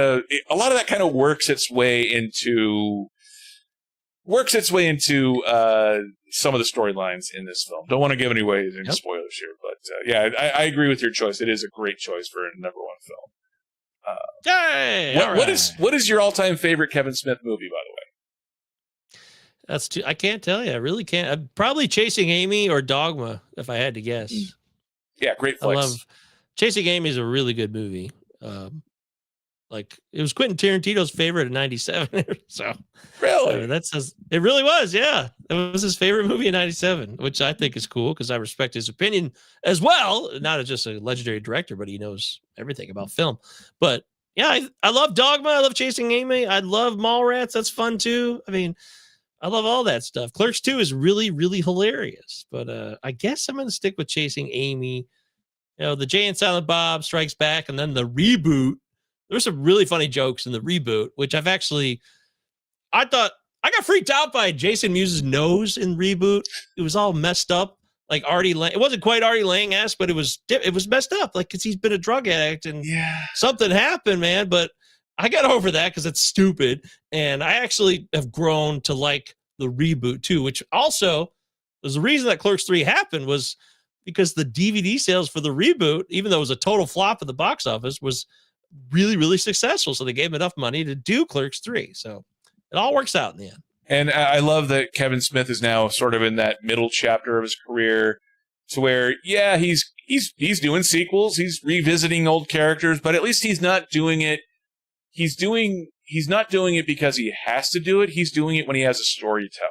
of works its way into some of the storylines in this film. Don't want to give any spoilers here, but yeah, I agree with your choice. It is a great choice for a number one film. What is your all-time favorite Kevin Smith movie, by the way? I can't tell you. I really can't. Probably Chasing Amy or Dogma, if I had to guess. Yeah, great flicks. Chasing Amy is a really good movie. Like it was Quentin Tarantino's favorite in '97. So Really? that says it really was. Yeah, it was his favorite movie in '97, which I think is cool because I respect his opinion as well. Not as just a legendary director, but he knows everything about film. But yeah, I love Dogma. I love Chasing Amy. I love Mallrats. That's fun too. I mean, I love all that stuff. Clerks 2 is really, really hilarious. But I guess I'm going to stick with Chasing Amy. You know, the Jay and Silent Bob Strikes Back, and then the reboot. There's some really funny jokes in the reboot, which I thought I got freaked out by Jason Mewes' nose in reboot. It was all messed up. Like Artie Lang. It wasn't quite Artie Lang-esque, but it was messed up. Like, because he's been a drug addict and something happened, man. But I got over that because it's stupid. And I actually have grown to like the reboot too, which also was the reason that Clerks 3 happened was because the DVD sales for the reboot, even though it was a total flop at the box office, was really, really successful. So they gave him enough money to do Clerks 3. So it all works out in the end. And I love that Kevin Smith is now sort of in that middle chapter of his career to where, yeah, he's doing sequels. He's revisiting old characters, but at least he's not doing it. He's not doing it because he has to do it. He's doing it when he has a story to tell,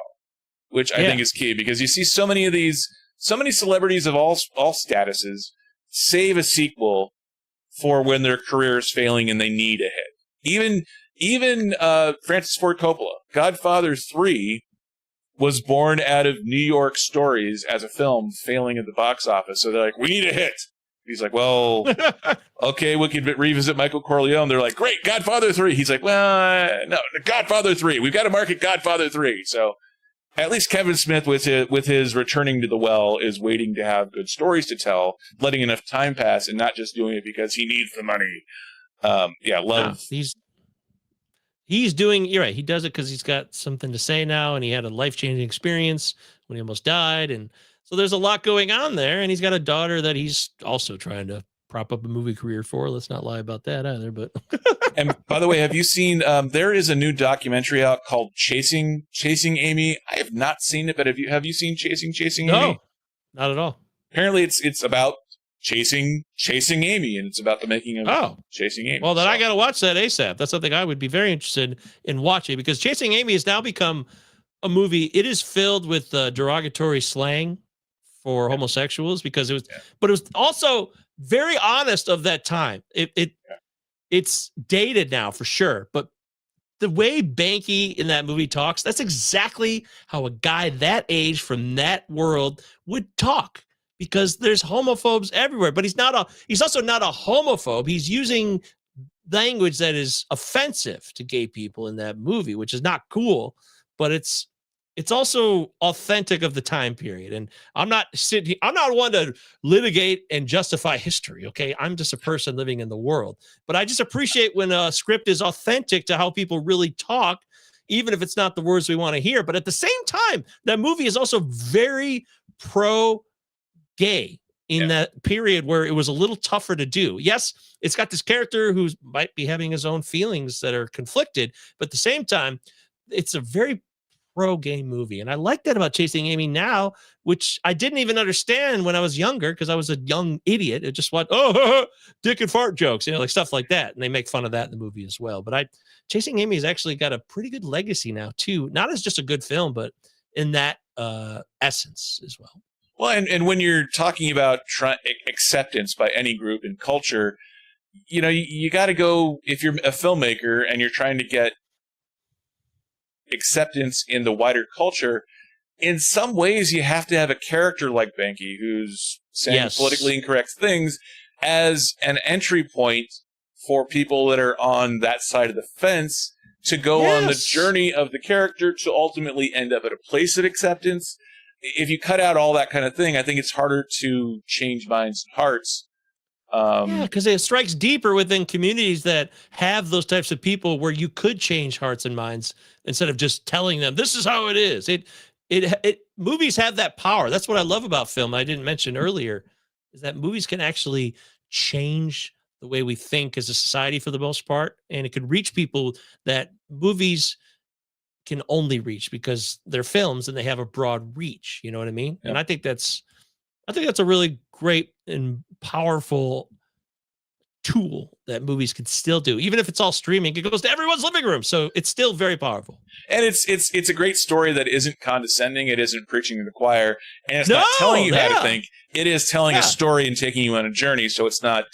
which I think is key because you see so many celebrities of all statuses save a sequel for when their career is failing and they need a hit. Even Francis Ford Coppola, Godfather 3 was born out of New York stories as a film failing at the box office. So they're like, we need a hit. He's like, well, okay, we could revisit Michael Corleone. They're like, great, Godfather 3. He's like, well, no, Godfather 3. We've got to market Godfather 3. So at least Kevin Smith, with his returning to the well, is waiting to have good stories to tell, letting enough time pass, and not just doing it because he needs the money. Love. No, he's doing, you're right. He does it because he's got something to say now, and he had a life-changing experience when he almost died. And so there's a lot going on there. And he's got a daughter that he's also trying to prop up a movie career for. Let's not lie about that either. But and by the way, have you seen, there is a new documentary out called Chasing Amy. I have not seen it, but have you seen Chasing Amy? No, not at all. Apparently it's about chasing Amy, and it's about the making of Chasing Amy. Well, then I got to watch that ASAP. That's something I would be very interested in watching because Chasing Amy has now become a movie. It is filled with derogatory slang for homosexuals because but it was also very honest of that time. It's dated now for sure, but the way Banky in that movie talks, that's exactly how a guy that age from that world would talk. Because there's homophobes everywhere, but he's also not a homophobe. He's using language that is offensive to gay people in that movie, which is not cool, but it's also authentic of the time period. And I'm not one to litigate and justify history. Okay. I'm just a person living in the world, but I just appreciate when a script is authentic to how people really talk, even if it's not the words we want to hear. But at the same time, that movie is also very pro-gay in that period where it was a little tougher to do. Yes, it's got this character who might be having his own feelings that are conflicted, but at the same time, it's a very pro-gay movie. And I like that about Chasing Amy now, which I didn't even understand when I was younger because I was a young idiot. It just went, dick and fart jokes, like stuff like that. And they make fun of that in the movie as well. But Chasing Amy has actually got a pretty good legacy now too, not as just a good film, but in that essence as well. Well, and when you're talking about acceptance by any group in culture, you got to go, if you're a filmmaker and you're trying to get acceptance in the wider culture, in some ways you have to have a character like Banky who's saying politically incorrect things as an entry point for people that are on that side of the fence to go on the journey of the character to ultimately end up at a place of acceptance. If you cut out all that kind of thing, I think it's harder to change minds and hearts. Because it strikes deeper within communities that have those types of people where you could change hearts and minds instead of just telling them this is how it is. Movies have that power. That's what I love about film. I didn't mention earlier is that movies can actually change the way we think as a society for the most part, and it could reach people that movies can only reach because they're films and they have a broad reach. You know what I mean? Yeah. And I think that's a really great and powerful tool that movies can still do, even if it's all streaming. It goes to everyone's living room, so it's still very powerful. And it's a great story that isn't condescending. It isn't preaching to the choir, and it's not telling you how to think. It is telling a story and taking you on a journey. So it's not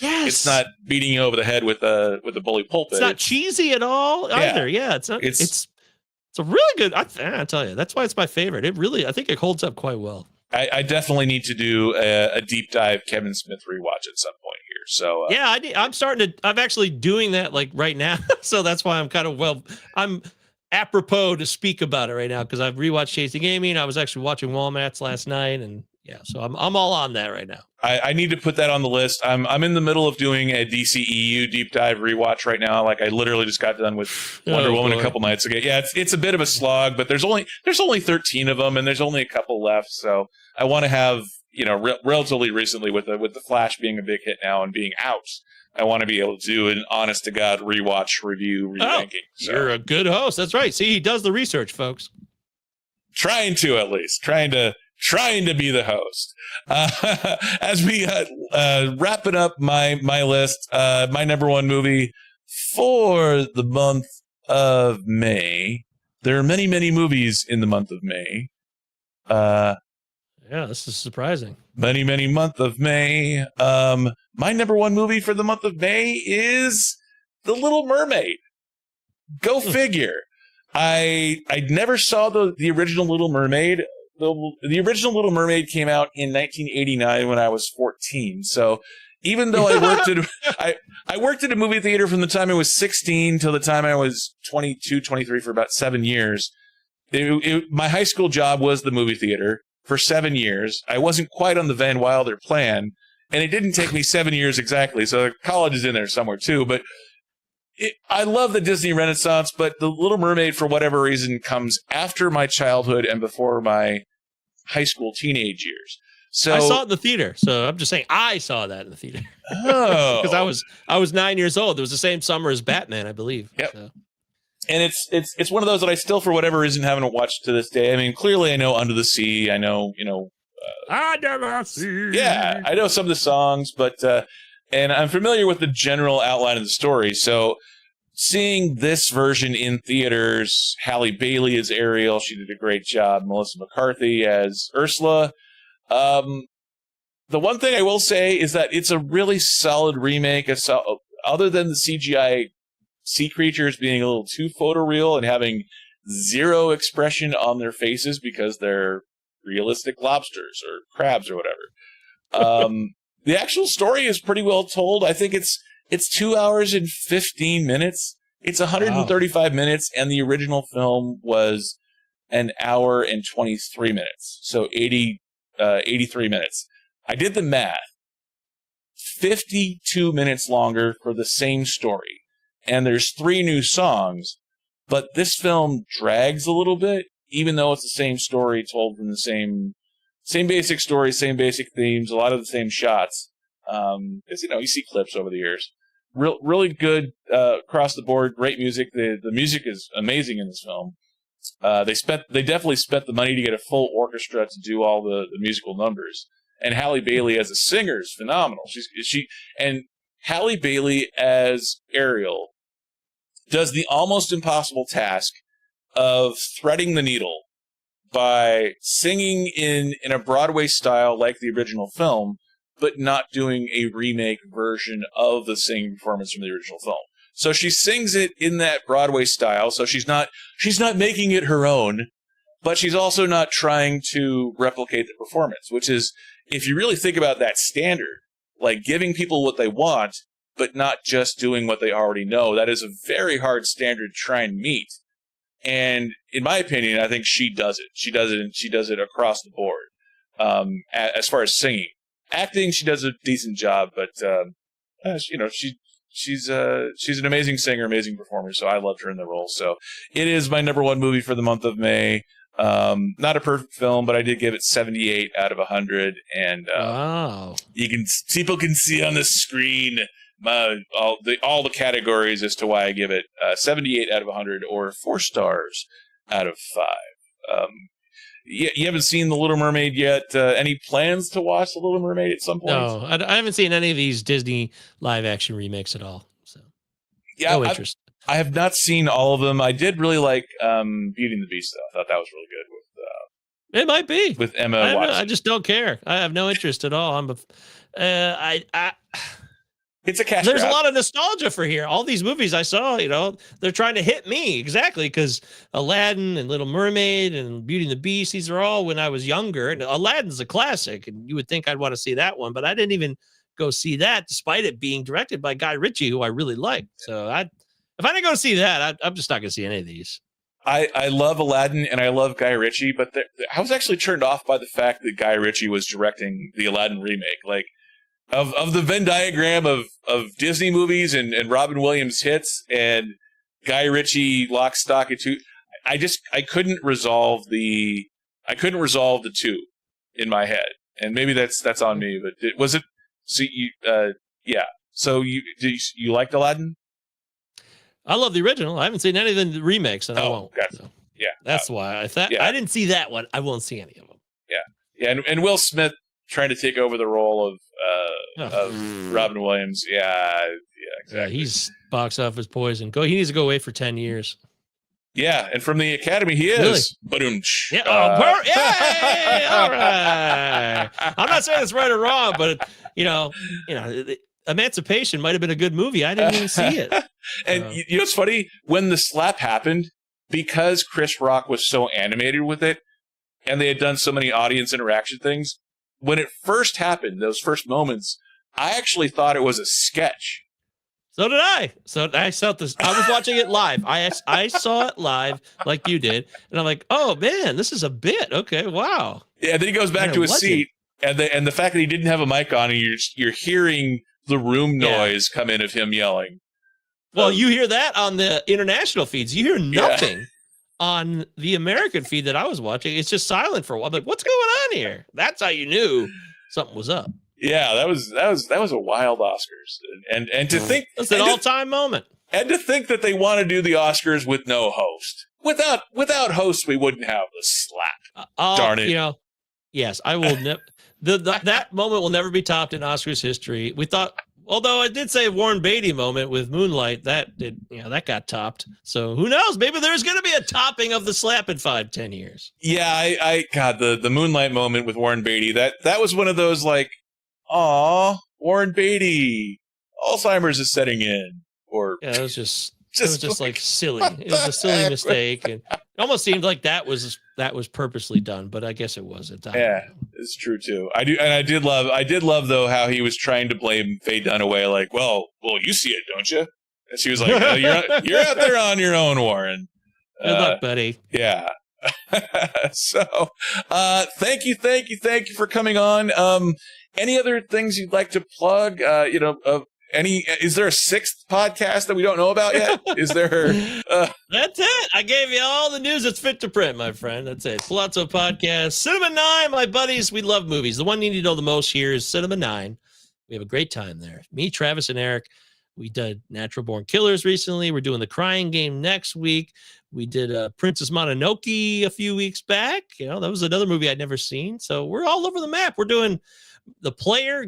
beating you over the head with a bully pulpit. It's not cheesy at all either. Yeah, it's not. It's a really good. I tell you, that's why it's my favorite. I think it holds up quite well. I definitely need to do a deep dive Kevin Smith rewatch at some point here. So I'm actually doing that like right now. So that's why I'm apropos to speak about it right now, because I've rewatched Chasing Amy, and I was actually watching Walmats last night, and so I'm all on that right now. I need to put that on the list. I'm in the middle of doing a DCEU deep dive rewatch right now. Like I literally just got done with Wonder Woman a couple nights ago. Yeah, it's a bit of a slog, but there's only 13 of them, and there's only a couple left. So I want to have relatively recently with the Flash being a big hit now and being out, I want to be able to do an honest to God rewatch review re-ranking. So. You're a good host. That's right. See, he does the research, folks. Trying to be the host. As we wrapping up my list, my number one movie for the month of May. There are many, many movies in the month of May. Yeah, this is surprising. Many, many month of May. My number one movie for the month of May is The Little Mermaid. Go figure. I never saw the original Little Mermaid. The original Little Mermaid came out in 1989 when I was 14. So even though I worked at a movie theater from the time I was 16 till the time I was 22, 23 for about 7 years. My high school job was the movie theater for 7 years. I wasn't quite on the Van Wilder plan, and it didn't take me 7 years exactly. So college is in there somewhere too. But I love the Disney Renaissance, but The Little Mermaid, for whatever reason, comes after my childhood and before my high school teenage years. So I saw it in the theater. So I'm just saying I saw that in the theater. Oh, because I was 9 years old. It was the same summer as Batman, I believe. Yep. So. And it's one of those that I still, for whatever reason, haven't watched to this day. I mean, clearly I know Under the Sea. I know, Under the Sea. Yeah, I know some of the songs, but and I'm familiar with the general outline of the story. So seeing this version in theaters, Halle Bailey as Ariel, she did a great job. Melissa McCarthy as Ursula. The one thing I will say is that it's a really solid remake. Other than the CGI sea creatures being a little too photoreal and having zero expression on their faces because they're realistic lobsters or crabs or whatever. The actual story is pretty well told. I think it's 2 hours and 15 minutes. It's 135 minutes, and the original film was an hour and 23 minutes. So 83 minutes. I did the math. 52 minutes longer for the same story. And there's 3 new songs, but this film drags a little bit, even though it's the same story told from the same basic story, same basic themes, a lot of the same shots. As you see clips over the years. Really good across the board. Great music. The music is amazing in this film. They definitely spent the money to get a full orchestra to do all the musical numbers. And Halle Bailey as a singer is phenomenal. And Halle Bailey as Ariel does the almost impossible task of threading the needle by singing in a Broadway style like the original film, but not doing a remake version of the singing performance from the original film. So she sings it in that Broadway style, so she's not making it her own, but she's also not trying to replicate the performance, which is, if you really think about that standard, like giving people what they want, but not just doing what they already know, that is a very hard standard to try and meet. And in my opinion, I think she does it. She does it across the board. As far as singing. Acting, she does a decent job, but she's an amazing singer, amazing performer. So I loved her in the role. So it is my number one movie for the month of May. Not a perfect film, but I did give it 78 out of 100. And wow, people can see on the screen all the categories as to why I give it 78 out of 100 or 4 stars out of 5. you haven't seen The Little Mermaid yet. Any plans to watch The Little Mermaid at some point? No, I haven't seen any of these Disney live action remakes at all. So yeah, no interest. I have not seen all of them. I did really like Beauty and the Beast, though. I thought that was really good It might be with Emma I Watson. I just don't care. I have no interest at all. It's a cash There's grab. a lot of nostalgia for here. All these movies I saw, they're trying to hit me exactly because Aladdin and Little Mermaid and Beauty and the Beast, these are all when I was younger. And Aladdin's a classic, and you would think I'd want to see that one, but I didn't even go see that, despite it being directed by Guy Ritchie, who I really like. So if I didn't go see that, I'm just not going to see any of these. I love Aladdin and I love Guy Ritchie, but I was actually turned off by the fact that Guy Ritchie was directing the Aladdin remake. Like, of the Venn diagram of Disney movies and Robin Williams hits and Guy Ritchie Lock, Stock, and Two, I couldn't resolve the two in my head, and maybe that's on me. But was it? So yeah. So you liked Aladdin? I love the original. I haven't seen any of the remakes, and I won't. Gotcha. So Yeah, that's why I thought I didn't see that one. I won't see any of them. Yeah, and Will Smith trying to take over the role of Robin Williams. Yeah, exactly. Yeah, he's box office poison. He needs to go away for 10 years. Yeah, and from the Academy, he is. Really? Yeah. Yay! All right. I'm not saying it's right or wrong, but Emancipation might have been a good movie. I didn't even see it. And you know what's funny? When the slap happened, because Chris Rock was so animated with it, and they had done so many audience interaction things, when it first happened, those first moments, I actually thought it was a sketch. So did I. So I saw this. I was watching it live. I saw it live like you did, and I'm like, oh man, this is a bit. Okay, wow. Yeah. Then he goes back to his seat, and the fact that he didn't have a mic on, and you're hearing the room noise come in of him yelling. Well, you hear that on the international feeds. You hear nothing on the American feed that I was watching. It's just silent for a while. I'm like, what's going on here? That's how you knew something was up. Yeah, that was a wild Oscars, and to think it's an all-time moment. And to think that they want to do the Oscars with no host. Without hosts, we wouldn't have the slap. Darn it! Yes, I will. That moment will never be topped in Oscars history. We thought. Although I did say Warren Beatty moment with Moonlight, that got topped. So who knows? Maybe there's going to be a topping of the slap in 5-10 years. Yeah, God, the Moonlight moment with Warren Beatty, that was one of those like, aw, Warren Beatty, Alzheimer's is setting in. Or it was just like silly. It was a silly mistake, and it almost seemed like that was purposely done, but I guess it wasn't. Yeah, it's true too. I did love though how he was trying to blame Faye Dunaway, like, well, you see it, don't you? And she was like, oh, you're out there on your own, Warren. Good luck, buddy. Yeah. So, thank you for coming on. Any other things you'd like to plug? Is there a sixth podcast that we don't know about yet? Is there? That's it. I gave you all the news that's fit to print, my friend. That's it. Palazzo Podcast. Cinema 9, my buddies. We love movies. The one you need to know the most here is Cinema 9. We have a great time there. Me, Travis, and Eric. We did Natural Born Killers recently. We're doing The Crying Game next week. We did Princess Mononoke a few weeks back. That was another movie I'd never seen. So we're all over the map. We're doing The Player,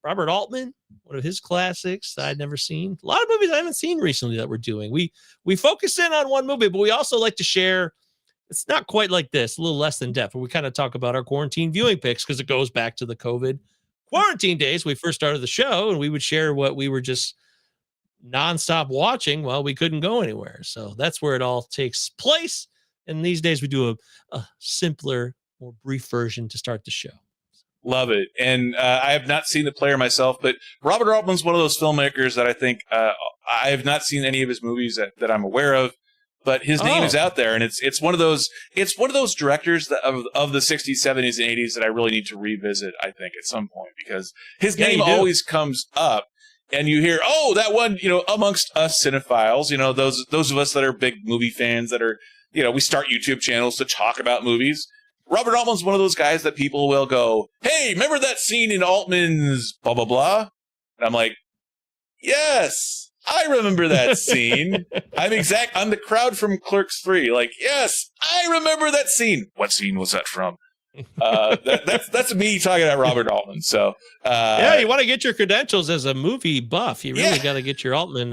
Robert Altman, one of his classics that I'd never seen. A lot of movies I haven't seen recently that we're doing. We focus in on one movie, but we also like to share. It's not quite like this, a little less than depth, but we kind of talk about our quarantine viewing picks because it goes back to the COVID quarantine days. We first started the show, and we would share what we were just nonstop watching while we couldn't go anywhere. So that's where it all takes place. And these days we do a simpler, more brief version to start the show. Love it. And I have not seen The Player myself, but Robert Altman's one of those filmmakers that I think I have not seen any of his movies that I'm aware of, but his name is out there, and it's one of those directors that of the 60s, 70s, and 80s that I really need to revisit, I think, at some point, because his name always comes up, and you hear, oh, that one, amongst us cinephiles, those of us that are big movie fans that are, we start YouTube channels to talk about movies. Robert Altman's one of those guys that people will go, hey, remember that scene in Altman's blah, blah, blah? And I'm like, yes, I remember that scene. I'm the crowd from Clerks 3. Like, yes, I remember that scene. What scene was that from? That's me talking about Robert Altman. So, yeah, you want to get your credentials as a movie buff. You really got to get your Altman.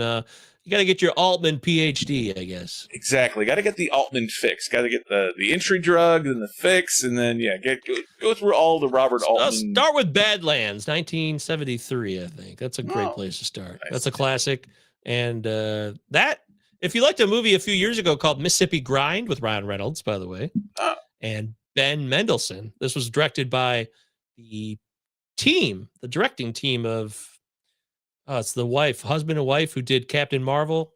You got to get your Altman PhD, I guess. Exactly. Got to get the Altman fix. Got to get the entry drug and the fix, and then go through all the Robert Altman. Start with Badlands, 1973. I think that's a great place to start. Nice. That's a classic. And that, if you liked a movie a few years ago called Mississippi Grind with Ryan Reynolds, by the way, and Ben Mendelsohn. This was directed by the directing team of, it's the husband and wife who did Captain Marvel.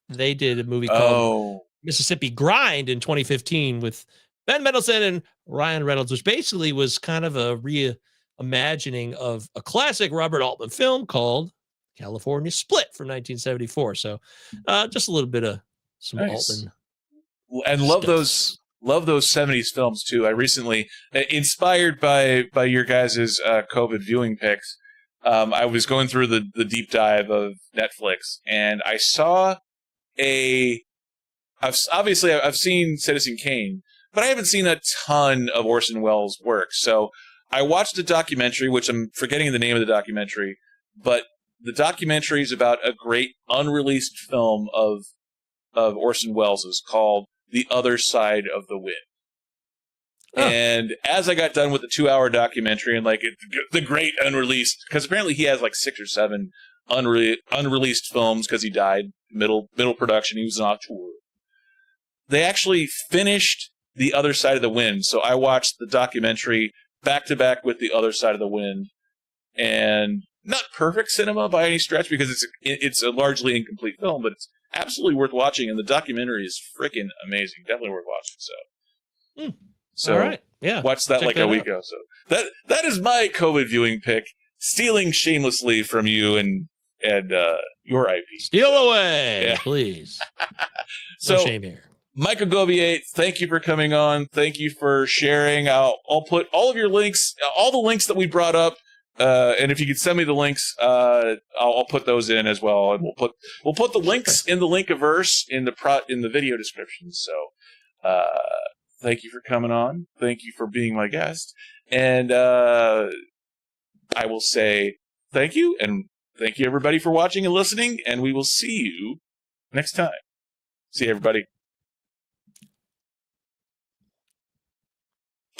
They did a movie called Mississippi Grind in 2015 with Ben Mendelsohn and Ryan Reynolds, which basically was kind of a reimagining of a classic Robert Altman film called California Split from 1974. So just a little bit of some Altman. And love those 70s films too. I recently, inspired by your guys' COVID viewing picks, I was going through the deep dive of Netflix, and I saw I've seen Citizen Kane, but I haven't seen a ton of Orson Welles' work. So I watched a documentary, which I'm forgetting the name of the documentary, but the documentary is about a great unreleased film of Orson Welles' is called The Other Side of the Wind. Oh. And as I got done with the 2-hour documentary and the great unreleased, because apparently he has 6 or 7 unreleased films because he died middle production. He was on tour. They actually finished The Other Side of the Wind. So I watched the documentary back to back with The Other Side of the Wind, and not perfect cinema by any stretch because it's a largely incomplete film, but it's absolutely worth watching, and the documentary is freaking amazing. Definitely worth watching. So, all right, yeah, watched that a week ago. So that is my COVID viewing pick, stealing shamelessly from you and your IP. Steal away, please. So, no shame here. Michael Govier, thank you for coming on. Thank you for sharing. I'll put all of your links, all the links that we brought up. And if you could send me the links, I'll put those in as well, and we'll put the links in the Linkiverse in the video description. So, thank you for coming on. Thank you for being my guest, and I will say thank you, and thank you everybody for watching and listening, and we will see you next time. See you, everybody.